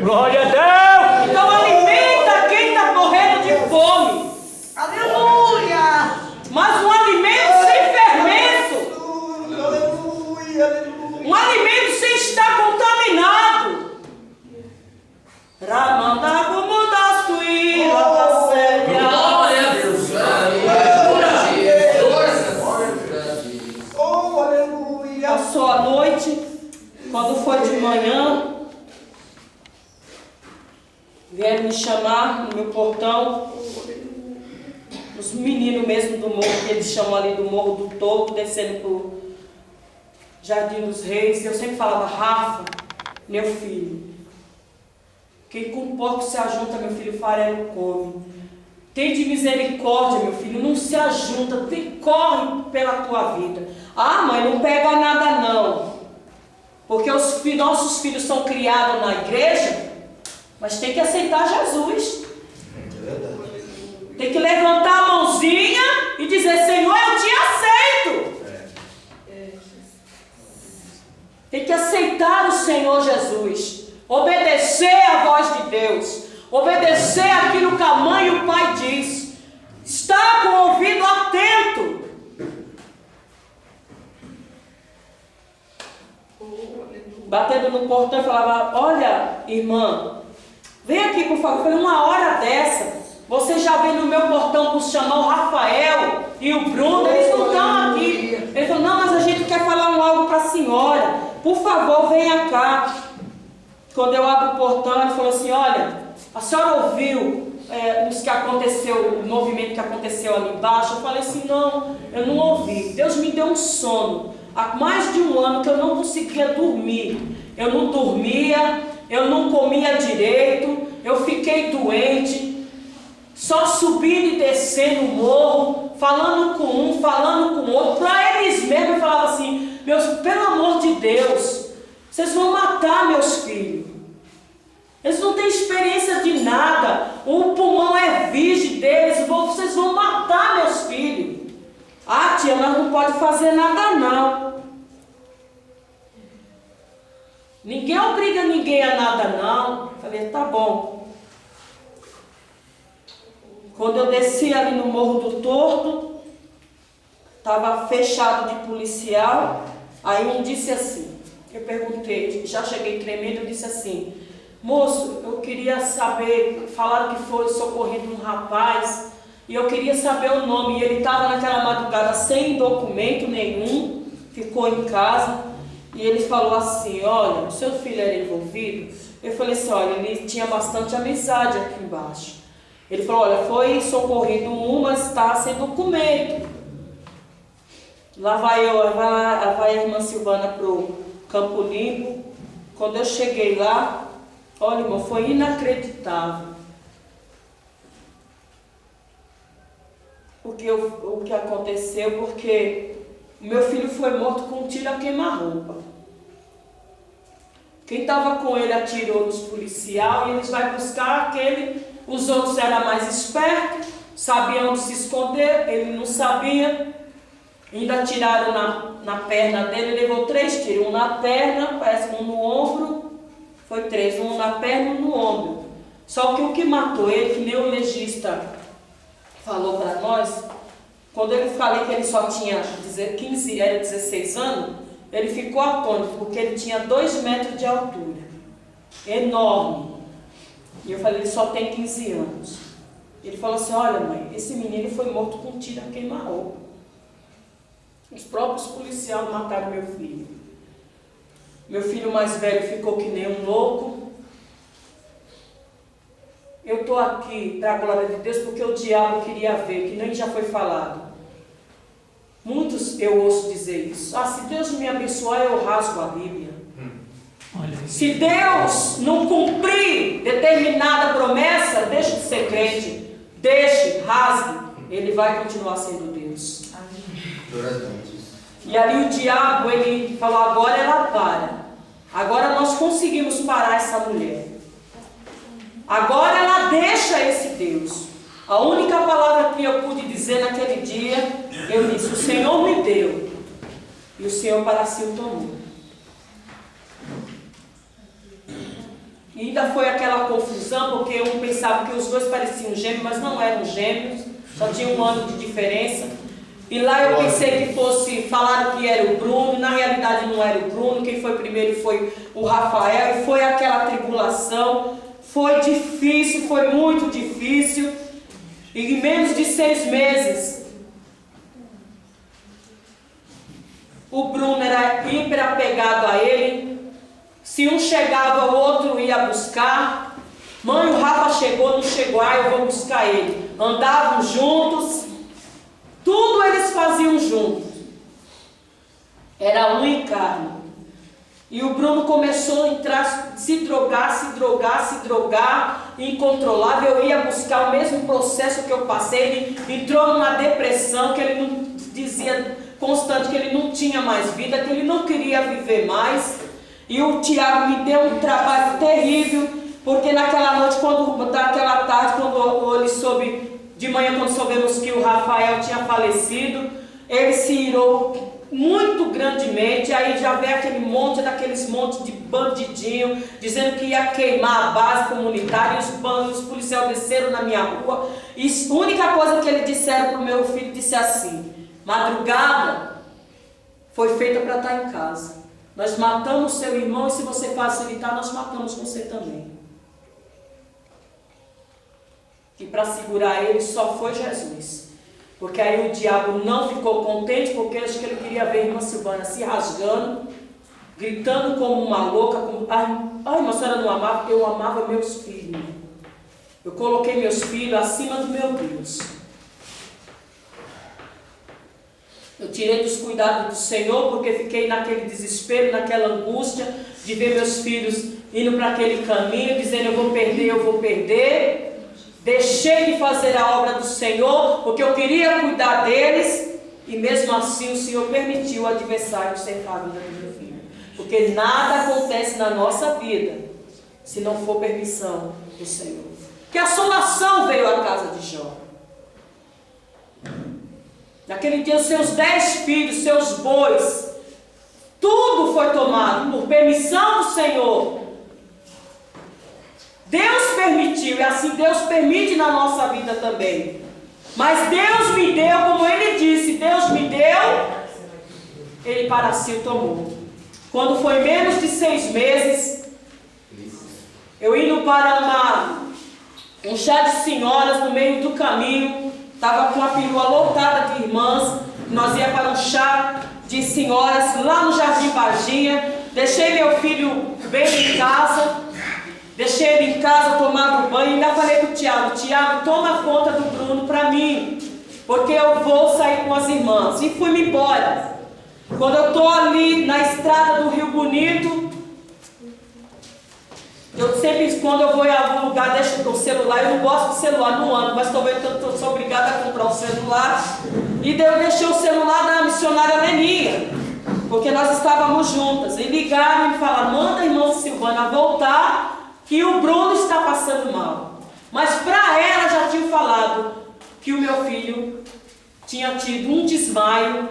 Glória a Deus. Então alimenta quem está morrendo de fome. Aleluia! Mas um alimento sem fermento. Aleluia, aleluia. Um alimento sem estar contaminado. Ramanda como das tuíra da séria. Glória a Deus. Glória a Deus. Oh, aleluia. Passou a noite, quando foi de manhã, vieram me chamar no meu portão. Os meninos mesmo do morro, que eles chamam ali do Morro do Topo, descendo pro Jardim dos Reis. Eu sempre falava, Rafa, meu filho, quem com porco se ajunta, meu filho, farelo come. Tem de misericórdia, meu filho, não se ajunta, corre pela tua vida. Ah, mãe, não pega nada não. Porque os nossos filhos são criados na igreja, mas tem que aceitar Jesus. Tem que levantar a mãozinha e dizer, Senhor, eu te aceito. Tem que aceitar o Senhor Jesus. Obedecer à voz de Deus. Obedecer aquilo que a mãe e o pai diz. Estar com o ouvido atento. Batendo no portão e falava, olha, irmã, vem aqui por favor. Eu falei, uma hora dessa, você já veio no meu portão por chamar o Rafael e o Bruno, eles não estão aqui. Ele falou, não, mas a gente quer falar algo para a senhora. Por favor, venha cá. Quando eu abro o portão, ele falou assim, olha, a senhora ouviu os que aconteceu, o movimento que aconteceu ali embaixo? Eu falei assim, não, eu não ouvi. Deus me deu um sono. Há mais de um ano que eu não conseguia dormir. Eu não dormia, eu não comia direito, eu fiquei doente. Só subindo e descendo o morro, falando com um, falando com o outro. Para eles mesmos eu falava assim, pelo amor de Deus, vocês vão matar meus filhos. Eles não têm experiência de nada. O pulmão é virgem deles, vocês vão matar meus filhos. Ah, tia, nós não pode fazer nada não. Ninguém obriga ninguém a nada não. Falei, tá bom. Quando eu desci ali no Morro do Torto, estava fechado de policial. Aí um disse assim, eu perguntei, já cheguei tremendo, eu disse assim, moço, eu queria saber, falaram que foi socorrido um rapaz, e eu queria saber o nome, e ele estava naquela madrugada sem documento nenhum, ficou em casa, e ele falou assim, olha, o seu filho era envolvido? Eu falei assim, olha, ele tinha bastante amizade aqui embaixo. Ele falou, olha, foi socorrido um, mas está sem documento. Lá vai a irmã Silvana para o Campo Limpo. Quando eu cheguei lá, olha, irmão, foi inacreditável. O que aconteceu, porque o meu filho foi morto com um tiro a queima-roupa. Quem estava com ele atirou nos policiais e eles vão buscar aquele. Os outros eram mais espertos, sabiam onde se esconder, ele não sabia. Ainda tiraram na perna dele, ele levou 3 tiros. Um na perna, parece um no ombro, foi 3, um na perna e um no ombro. Só que o que matou ele, que nem o legista falou para nós, quando eu falei que ele só tinha 16 anos, ele ficou atônito, porque ele tinha 2 metros de altura, enorme. E eu falei, ele só tem 15 anos. Ele falou assim, olha mãe, esse menino foi morto com um tiro a queima-roupa. Os próprios policiais mataram meu filho. Meu filho mais velho ficou que nem um louco. Eu estou aqui, para a glória de Deus, porque o diabo queria ver, que nem já foi falado. Muitos eu ouço dizer isso. Ah, se Deus me abençoar, eu rasgo a Bíblia. Se Deus não cumprir determinada promessa, deixe de ser crente. Deixe, rasgue. Ele vai continuar sendo Deus. E ali o diabo, ele falou, agora ela para. Agora nós conseguimos parar essa mulher. Agora ela deixa esse Deus. A única palavra que eu pude dizer naquele dia, eu disse, o Senhor me deu. E o Senhor para si o tomou. E ainda foi aquela confusão, porque um pensava que os dois pareciam gêmeos, mas não eram gêmeos. Só tinha 1 ano de diferença. E lá eu pensei que fosse, falaram que era o Bruno, na realidade não era o Bruno, quem foi primeiro foi o Rafael, e foi aquela tribulação, foi difícil, foi muito difícil, e em menos de 6 meses, o Bruno era hiper apegado a ele, se um chegava, o outro ia buscar, mãe, o Rafa chegou, não chegou, eu vou buscar ele, andavam juntos, tudo eles faziam juntos. Era um em carne. E o Bruno começou a entrar, se drogar, incontrolável. Eu ia buscar o mesmo processo que eu passei. Ele entrou numa depressão, que ele não dizia constante que ele não tinha mais vida, que ele não queria viver mais. E o Tiago me deu um trabalho terrível, porque naquela noite, naquela tarde, quando ele soube, de manhã, quando soubemos que o Rafael tinha falecido, ele se irou muito grandemente. Aí já veio daqueles montes de bandidinho, dizendo que ia queimar a base comunitária, e os policiais desceram na minha rua. E a única coisa que eles disseram para o meu filho, disse assim, madrugada foi feita para estar em casa. Nós matamos seu irmão e se você facilitar, nós matamos você também. Que para segurar ele só foi Jesus. Porque aí o diabo não ficou contente, porque acho que ele queria ver a irmã Silvana se rasgando, gritando como uma louca. Ai, irmã, a senhora não amava? Eu amava meus filhos. Eu coloquei meus filhos acima do meu Deus. Eu tirei dos cuidados do Senhor, porque fiquei naquele desespero, naquela angústia, de ver meus filhos indo para aquele caminho, dizendo eu vou perder. Deixei de fazer a obra do Senhor, porque eu queria cuidar deles, e mesmo assim o Senhor permitiu o adversário ceifar a vida do meu filho. Porque nada acontece na nossa vida, se não for permissão do Senhor. Que a assolação veio à casa de Jó. Naquele dia, os seus 10 filhos, seus bois, tudo foi tomado por permissão do Senhor. Deus permitiu, e assim Deus permite na nossa vida também. Mas Deus me deu, como ele disse, Deus me deu, ele para si o tomou. Quando foi menos de 6 meses, eu indo para um chá de senhoras no meio do caminho, estava com a perua lotada de irmãs, nós ia para um chá de senhoras lá no Jardim Varginha, deixei meu filho bem em casa, deixei ele em casa, tomado banho, e ainda falei para o Tiago, toma conta do Bruno para mim, porque eu vou sair com as irmãs, e fui-me embora. Quando eu estou ali na estrada do Rio Bonito, eu sempre, quando eu vou em algum lugar, deixo o celular. Eu não gosto de celular, não ando, mas talvez eu sou obrigada a comprar um celular. E daí eu deixei o celular da missionária Leninha, porque nós estávamos juntas. E ligaram e me falaram: manda a irmã Silvana voltar, que o Bruno está passando mal. Mas para ela já tinha falado que o meu filho tinha tido um desmaio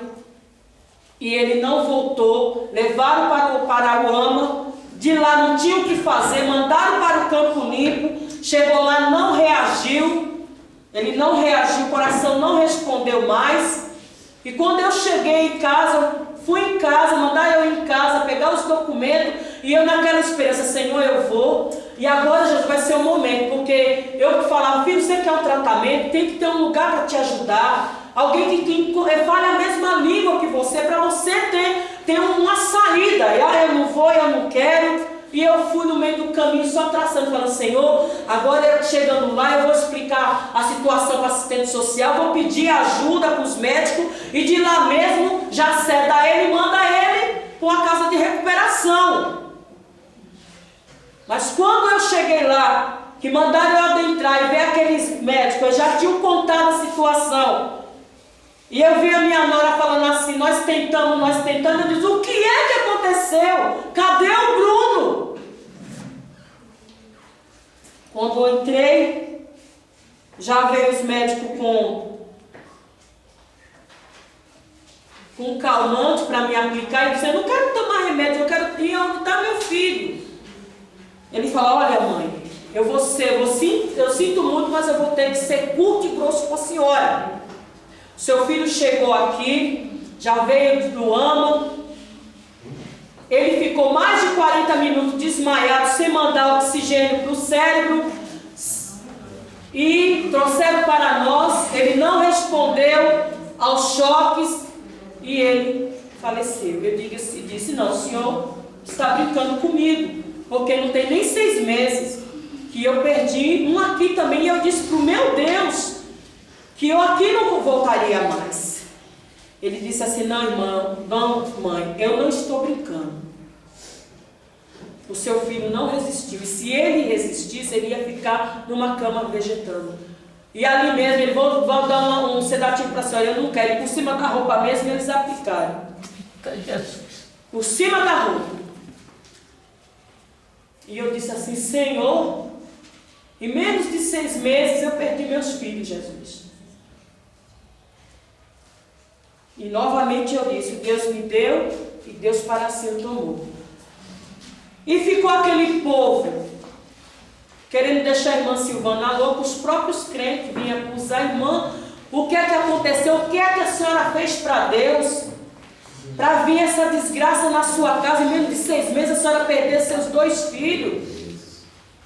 e ele não voltou. Levaram para o Arauama. De lá não tinha o que fazer, mandaram para o Campo Limpo, chegou lá, não reagiu, ele não reagiu, o coração não respondeu mais. E quando eu cheguei em casa, fui em casa, mandaram eu ir em casa, pegar os documentos, e eu naquela esperança: Senhor, eu vou, e agora já vai ser o momento, porque eu falava: filho, você quer um tratamento, tem que ter um lugar para te ajudar, alguém que fale a mesma língua que você, para você ter uma saída. E eu não vou, eu não quero. E eu fui no meio do caminho só traçando, falando: Senhor, agora chegando lá eu vou explicar a situação para o assistente social, vou pedir ajuda para os médicos, e de lá mesmo já ceda ele e manda ele para uma casa de recuperação. Mas quando eu cheguei lá, que mandaram eu adentrar e ver aqueles médicos, eu já tinha contado a situação. E eu vi a minha nora falando assim: nós tentamos. Eu disse: o que é que aconteceu? Cadê o Bruno? Quando eu entrei, já veio os médicos com um calmante para me aplicar. E eu disse: eu não quero tomar remédio, eu quero ir onde está meu filho. Ele falou: olha, mãe, eu sinto muito, mas eu vou ter que ser curto e grosso com a senhora. Seu filho chegou aqui, já veio do AMA, ele ficou mais de 40 minutos desmaiado, sem mandar oxigênio para o cérebro, e trouxeram para nós. Ele não respondeu aos choques e ele faleceu. Eu disse: não, o senhor está brincando comigo, porque não tem nem 6 meses que eu perdi um aqui também. E eu disse para o meu Deus que eu aqui não voltaria mais. Ele disse assim: não, irmã, não, mãe, eu não estou brincando. O seu filho não resistiu, e se ele resistisse, ele ia ficar numa cama vegetando. E ali mesmo, ele vão dar um sedativo para a senhora. Eu não quero. E por cima da roupa mesmo, eles aplicaram. Por cima da roupa. E eu disse assim: Senhor, em menos de 6 meses eu perdi meus filhos, Jesus. E novamente eu disse: Deus me deu e Deus para si o tomou. E ficou aquele povo querendo deixar a irmã Silvana louca. Os próprios crentes vinham acusar a irmã. O que é que aconteceu? O que é que a senhora fez para Deus? Para vir essa desgraça na sua casa, em menos de 6 meses a senhora perder seus 2 filhos.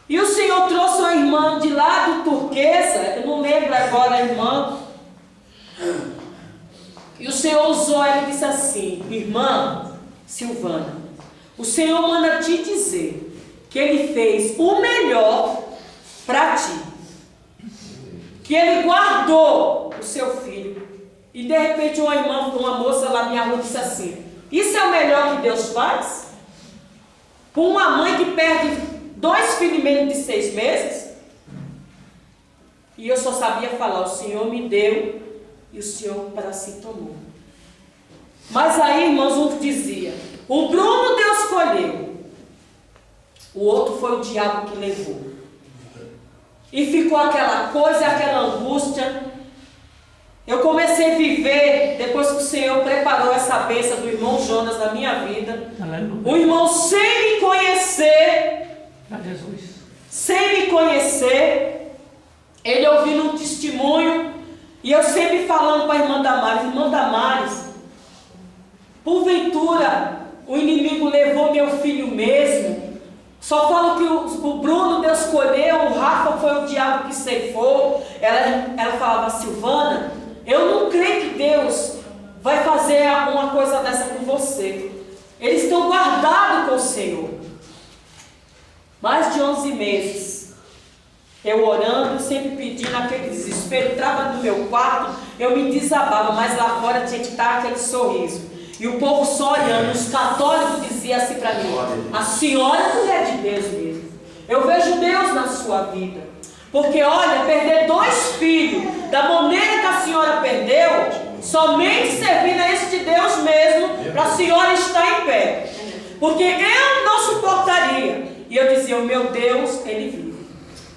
E o Senhor trouxe uma irmã de lá do Turquesa, eu não lembro agora a irmã. E o Senhor usou ela e disse assim: irmã Silvana, o Senhor manda te dizer que Ele fez o melhor para ti, que Ele guardou o seu filho. E de repente uma moça lá na minha rua disse assim: isso é o melhor que Deus faz? Com uma mãe que perde 2 filhos em menos de 6 meses? E eu só sabia falar: o Senhor me deu e o Senhor para si tomou. Mas aí, irmãos, um dizia: o Bruno Deus escolheu, o outro foi o diabo que levou. E ficou aquela coisa, aquela angústia. Eu comecei a viver, depois que o Senhor preparou essa bênção do irmão Jonas na minha vida. Aleluia. O irmão, sem me conhecer, Jesus, sem me conhecer, ele ouvindo um testemunho, e eu sempre falando para a irmã Damares, porventura o inimigo levou meu filho mesmo? Só falo que o Bruno Deus escolheu, o Rafa foi o diabo que ceifou. Ela falava: Silvana, eu não creio que Deus vai fazer alguma coisa dessa com você. Eles estão guardados com o Senhor. Mais de 11 meses, eu orando, sempre pedindo, aquele desespero, entrava no meu quarto, eu me desabava, mas lá fora tinha que estar aquele sorriso. E o povo só olhando, os católicos diziam assim para mim: a senhora é mulher de Deus mesmo. Eu vejo Deus na sua vida. Porque olha, perder 2 filhos, da maneira que a senhora perdeu, somente servindo a esse de Deus mesmo, para a senhora estar em pé. Porque eu não suportaria. E eu dizia: o meu Deus, Ele vive.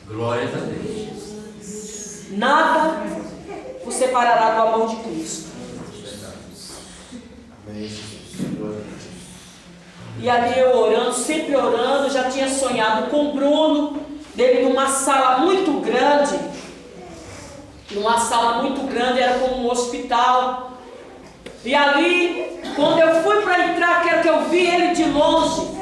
Glória a Deus. Nada o separará do amor de Cristo. E ali eu orando, sempre orando, já tinha sonhado com o Bruno, dele numa sala muito grande. Era como um hospital. E ali, quando eu fui para entrar, quero que eu vi ele de longe.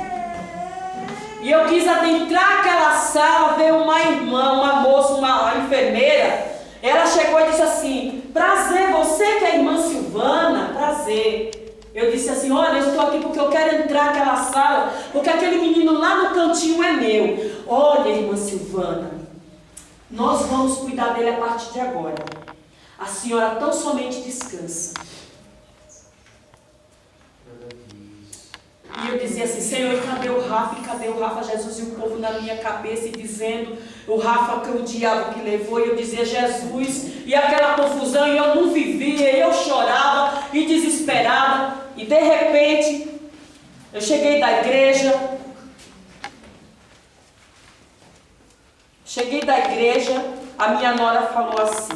E eu quis adentrar aquela sala, ver uma irmã, uma moça, uma enfermeira. Ela chegou e disse assim: prazer, você que é a irmã Silvana, prazer. Eu disse assim: olha, eu estou aqui porque eu quero entrar naquela sala, porque aquele menino lá no cantinho é meu. Olha, irmã Silvana, nós vamos cuidar dele a partir de agora. A senhora tão somente descansa. E eu dizia assim: Senhor, cadê o Rafa? E cadê o Rafa? Jesus, e o povo na minha cabeça, e dizendo: o Rafa que o diabo que levou. E eu dizia: Jesus, e aquela confusão, e eu não vivia, e eu chorava e desesperada. E de repente, eu cheguei da igreja, a minha nora falou assim: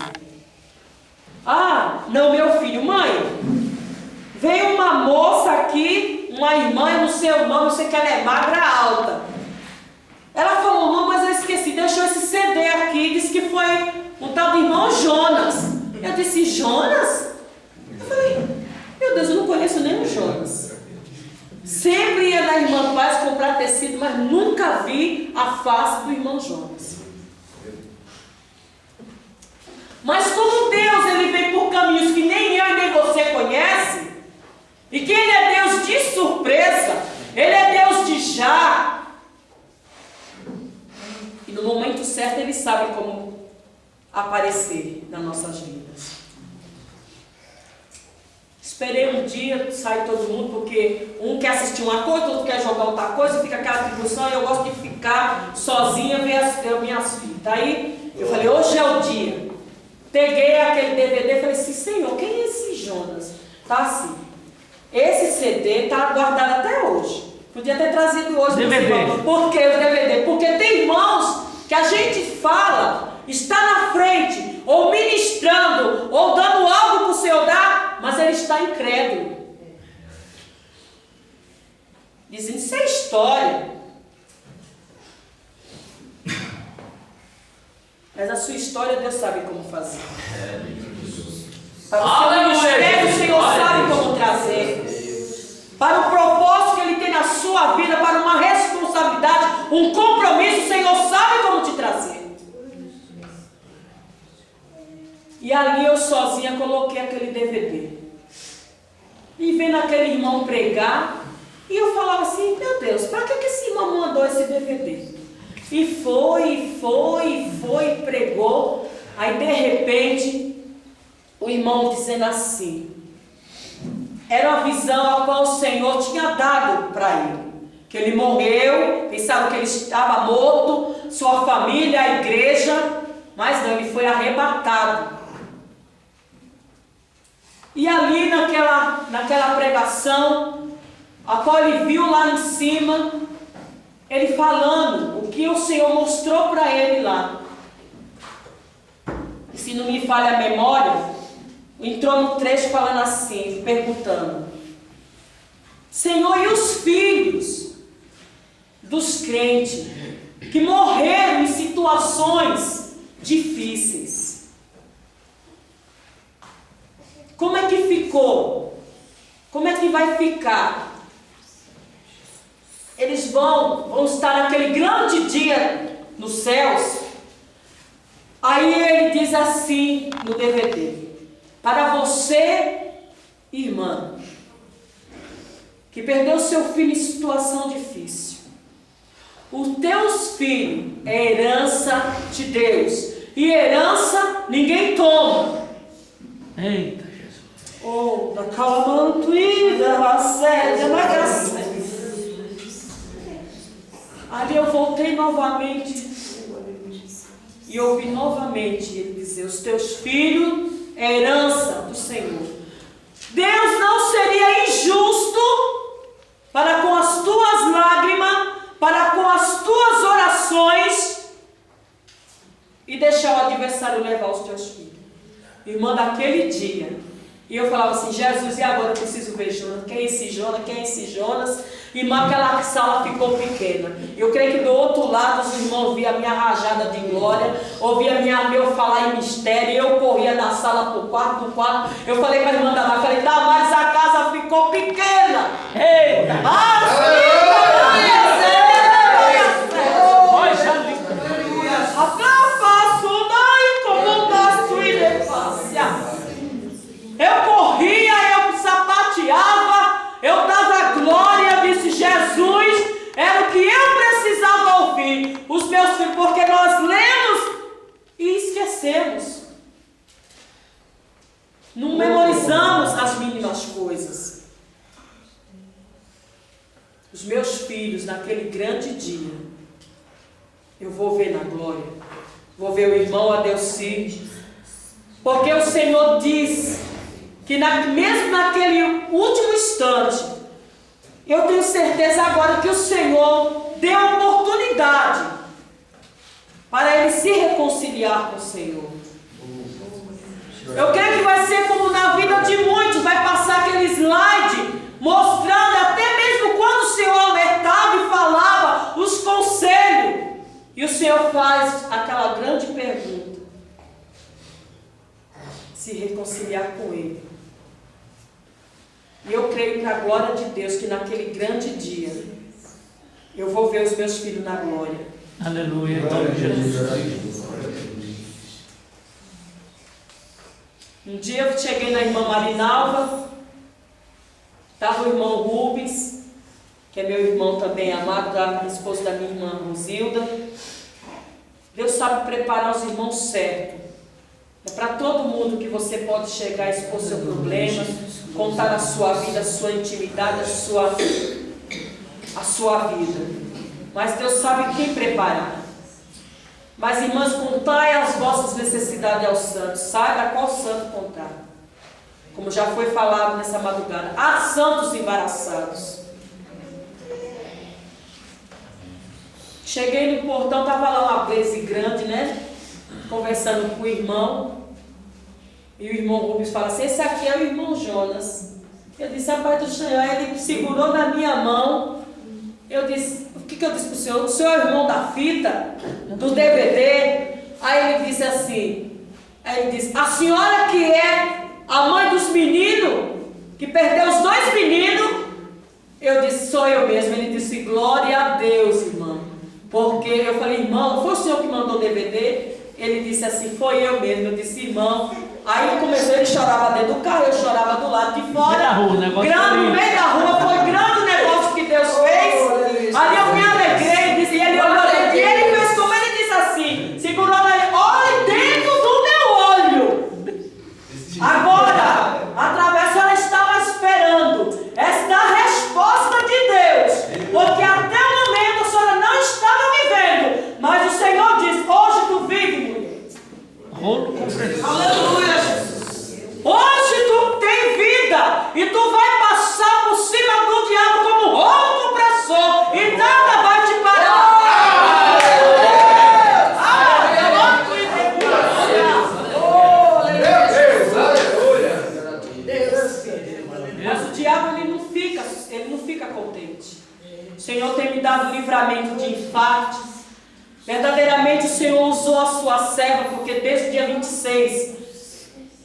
ah, não, meu filho, mãe, veio uma moça aqui, uma irmã, eu não sei o nome, eu sei que ela é magra, alta. Ela falou: não, mas eu esqueci, deixou esse CD aqui, disse que foi um tal do irmão Jonas. Eu disse: Jonas? Eu falei: meu Deus, eu não conheço nem o Jonas. Sempre ia na irmã Paz comprar tecido, mas nunca vi a face do irmão Jonas. Mas como Deus, Ele vem por caminhos que nem eu e nem você conhece, e que Ele é Deus de surpresa, Ele é Deus de já, e no momento certo Ele sabe como aparecer nas nossas vidas. Esperei um dia, sai todo mundo, porque um quer assistir uma coisa, outro quer jogar outra coisa, fica aquela discussão, e eu gosto de ficar sozinha, ver minhas fitas. Aí eu falei: hoje é o dia. Peguei aquele DVD e falei assim: Senhor, quem é esse Jonas? Tá assim. Esse CD está guardado até hoje. Podia ter trazido hoje. DVD. Por que o DVD? Porque tem irmãos que a gente fala, está na frente, ou ministrando, ou dando algo para o Senhor dar, mas ele está incrédulo. Dizendo: isso é história. Mas a sua história Deus sabe como fazer. Para o seu ministério o Senhor sabe como trazer. Para o propósito que Ele tem na sua vida, para uma responsabilidade, um compromisso, o Senhor sabe como te trazer. E ali eu sozinha coloquei aquele DVD. E vendo aquele irmão pregar, e eu falava assim: meu Deus, para que esse irmão mandou esse DVD? E foi, pregou. Aí de repente, o irmão dizendo assim, era uma visão a qual o Senhor tinha dado para ele, que ele morreu, pensaram que ele estava morto, sua família, a igreja, mas não, ele foi arrebatado. E ali naquela pregação, a qual ele viu lá em cima, ele falando o que o Senhor mostrou para ele lá. E se não me falha a memória, entrou no trecho falando assim, perguntando: Senhor, e os filhos dos crentes que morreram em situações difíceis. Como é que ficou? Como é que vai ficar? Eles vão estar naquele grande dia nos céus. Aí ele diz assim no DVD: para você, irmã, que perdeu seu filho em situação difícil, os teus filhos é herança de Deus, e herança ninguém toma. Eita, Jesus. Oh, da calamantuída, a séria, na graça. Ali eu voltei novamente e ouvi novamente ele dizer: os teus filhos é herança do Senhor. Deus não seria injusto para com as tuas lágrimas, para com as tuas orações, e deixar o adversário levar os teus filhos. Irmã, daquele dia, e eu falava assim: Jesus, e agora eu preciso ver Jonas? Quem é esse Jonas? Quem é esse Jonas? Irmã, aquela sala ficou pequena. Eu creio que do outro lado os irmãos ouviam a minha rajada de glória, ouviam meu falar em mistério. Eu corria da sala para o quarto, do quarto. Eu falei para a irmã Damares, falei: Damares, a casa ficou pequena. Eita! Eu corria, eu sapateava, eu dava glória, disse: Jesus, era o que eu precisava ouvir, os meus filhos, porque nós lemos e esquecemos. Não memorizamos as mínimas coisas. Os meus filhos, naquele grande dia, eu vou ver na glória, vou ver o irmão Adelci, porque o Senhor diz que mesmo naquele último instante, eu tenho certeza agora que o Senhor deu a oportunidade para ele se reconciliar com o Senhor. Eu creio que vai ser como na vida de muitos, vai passar aquele slide mostrando até mesmo quando o Senhor alertava e falava os conselhos, e o Senhor faz aquela grande pergunta: se reconciliar com Ele. E eu creio que a glória de Deus, que naquele grande dia, eu vou ver os meus filhos na glória. Aleluia, em nome de Jesus. Um dia eu cheguei na irmã Marinalva, estava o irmão Rubens, que é meu irmão também amado, esposo da minha irmã Rosilda. Deus sabe preparar os irmãos certos. É para todo mundo que você pode chegar e expor seu problema, contar a sua vida, a sua intimidade, a sua vida. Mas Deus sabe quem preparar. Mas, irmãs, contai as vossas necessidades aos santos. Saiba qual santo contar. Como já foi falado nessa madrugada, há santos embaraçados. Cheguei no portão, estava lá uma blaze grande, né? Conversando com o irmão. E o irmão Rubens fala assim: esse aqui é o irmão Jonas. Eu disse: a paz do Senhor. Ele segurou na minha mão. Eu disse: o que eu disse para o senhor? O senhor é o irmão da fita, do DVD? Aí ele disse assim: a senhora que é a mãe dos meninos, que perdeu os 2 meninos? Eu disse: sou eu mesmo. Ele disse: glória a Deus, irmão. Porque eu falei: irmão, foi o senhor que mandou o DVD? Ele disse assim: foi eu mesmo. Eu disse: irmão. Aí ele começou, ele chorava dentro do carro, eu chorava do lado de fora. Grande, no meio da rua, foi grande o negócio que Deus fez. Ali eu me alegrei, disse, e ele olhou dentro, e ele fez como ele disse assim, segurou na olhe dentro do meu olho. Agora, a travessa, ela estava esperando esta resposta de Deus, porque até o momento a senhora não estava vivendo, mas o Senhor diz: hoje tu vive, mulher. Aleluia. Hoje tu tem vida e tu vai passar por cima do diabo como rolo compressor e nada vai te parar. Mas o diabo ele não fica contente. O Senhor tem me dado livramento de infarto, Verdadeiramente o Senhor usou a sua serva, porque desde o dia 26,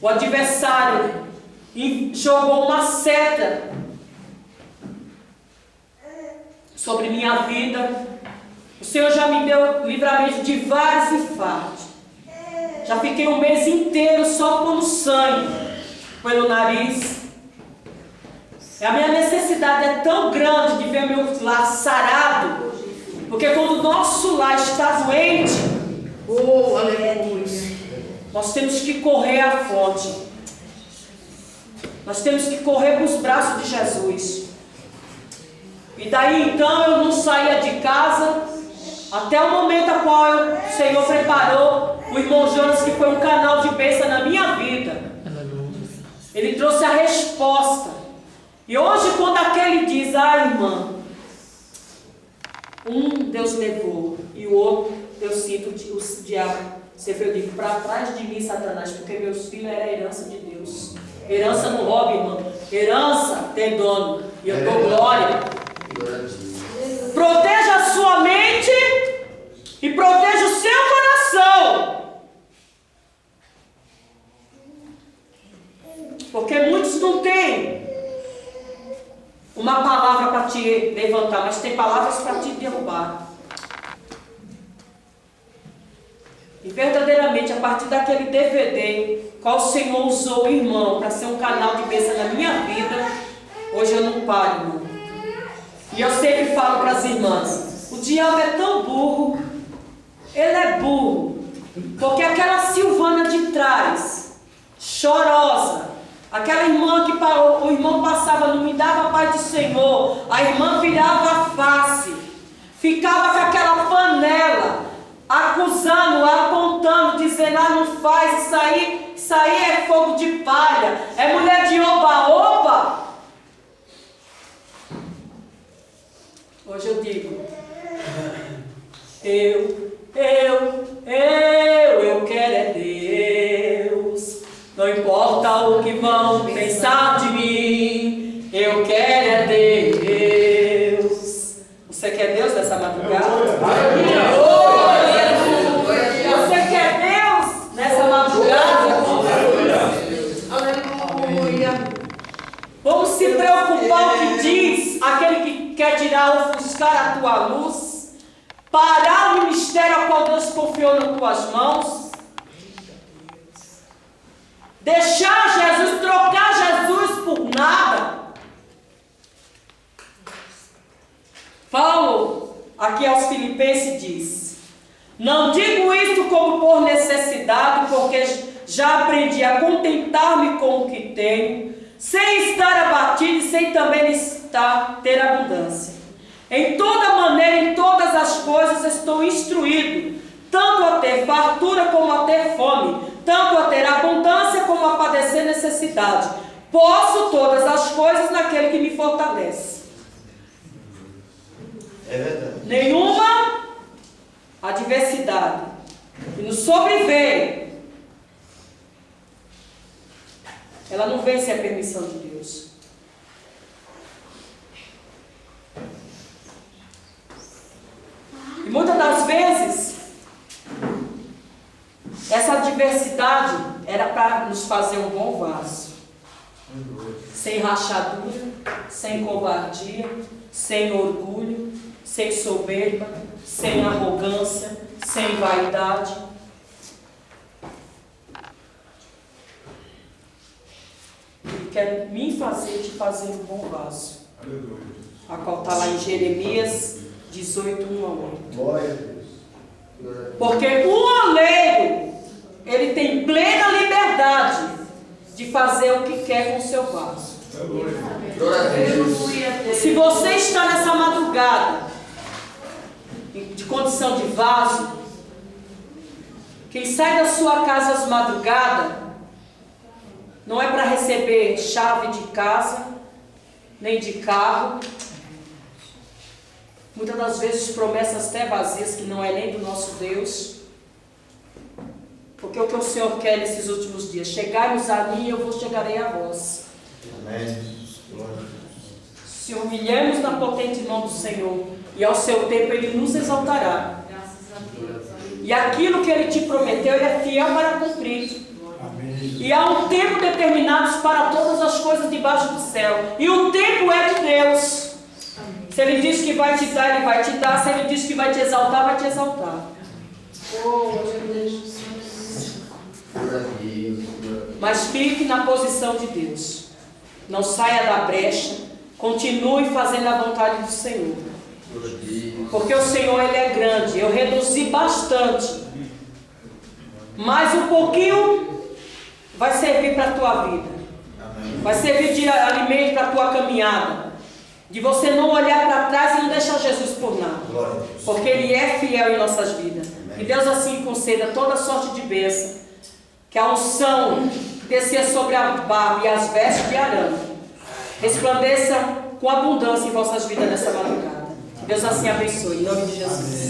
o adversário jogou uma seta sobre minha vida. O Senhor já me deu livramento de vários infartos. Já fiquei um mês inteiro só pondo sangue pelo nariz. A minha necessidade é tão grande de ver meu lar sarado, porque quando o nosso lar está doente, oh, aleluia, nós temos que correr à fonte. Nós temos que correr para os braços de Jesus. E daí então eu não saía de casa até o momento a qual o Senhor preparou o irmão Jonas, que foi um canal de bênção na minha vida. Ele trouxe a resposta. E hoje, quando aquele diz: ah, irmã, Deus levou e o outro eu sinto o diabo. Você foi, eu digo: para trás de mim, Satanás, porque meus filhos eram a herança de Deus. Herança não rouba, irmão. Herança tem dono. E eu dou glória. Proteja a sua mente e proteja o seu coração. Porque muitos não têm uma palavra para te levantar, mas tem palavras para te derrubar. E verdadeiramente, a partir daquele DVD, qual o Senhor usou o irmão para ser um canal de bênção na minha vida, hoje eu não paro, irmão. E eu sempre falo para as irmãs: o diabo é tão burro, ele é burro, porque aquela Silvana de trás, chorosa, aquela irmã que o irmão passava, não me dava paz do Senhor, a irmã virava a face, ficava com aquela panela, acusando, apontando, dizendo: ah, não faz, isso aí é fogo de palha, é mulher de oba-oba. Hoje eu digo: eu quero é Deus, não importa o que vão pensar de mim, eu quero é Deus. Você quer Deus nessa madrugada? Você quer Deus nessa madrugada? Aleluia. Vamos se preocupar o que diz aquele que quer tirar, ofuscar a tua luz, parar o ministério a qual Deus confiou nas tuas mãos, deixar Jesus, trocar Jesus por nada. Paulo, aqui aos Filipenses, diz: não digo isto como por necessidade, porque já aprendi a contentar-me com o que tenho, sem estar abatido e sem também ter abundância. Em toda maneira, em todas as coisas estou instruído, tanto a ter fartura como a ter fome, tanto a ter abundância como a padecer necessidade. Posso todas as coisas naquele que me fortalece. É verdade. Nenhuma adversidade que nos sobreveio, ela não vem sem a permissão de Deus. E muitas das vezes, essa adversidade era para nos fazer um bom vaso, sem rachadura, sem covardia, sem orgulho, sem soberba, sem arrogância, sem vaidade. Ele quer me fazer, te fazer um bom vaso. Aleluia. A qual está lá em Jeremias 18, 1 a 8. Glória a Deus. Porque o oleiro, ele tem plena liberdade de fazer o que quer com o seu vaso. Glória a Deus. Se você está nessa madrugada de condição de vaso, quem sai da sua casa às madrugadas não é para receber chave de casa, nem de carro, muitas das vezes promessas até vazias, que não é nem do nosso Deus. Porque o que o Senhor quer nesses últimos dias: chegai-vos a mim e eu vos chegarei a vós. Amém. Se humilhemos na potente mão do Senhor, e ao seu tempo Ele nos exaltará. Graças a Deus. E aquilo que Ele te prometeu, Ele é fiel para cumprir. E há um tempo determinado para todas as coisas debaixo do céu. E o tempo é de Deus. Se Ele diz que vai te dar, Ele vai te dar. Se Ele diz que vai te exaltar, vai te exaltar. Mas fique na posição de Deus. Não saia da brecha. Continue fazendo a vontade do Senhor. Porque o Senhor, Ele é grande. Eu reduzi bastante. Mas um pouquinho vai servir para a tua vida. Vai servir de alimento para a tua caminhada. De você não olhar para trás e não deixar Jesus por nada. Porque Ele é fiel em nossas vidas. Que Deus assim conceda toda sorte de bênção. Que a unção descia sobre a barba e as vestes de Arão resplandeça com abundância em vossas vidas nessa madrugada. Que Deus assim abençoe. Em nome de Jesus.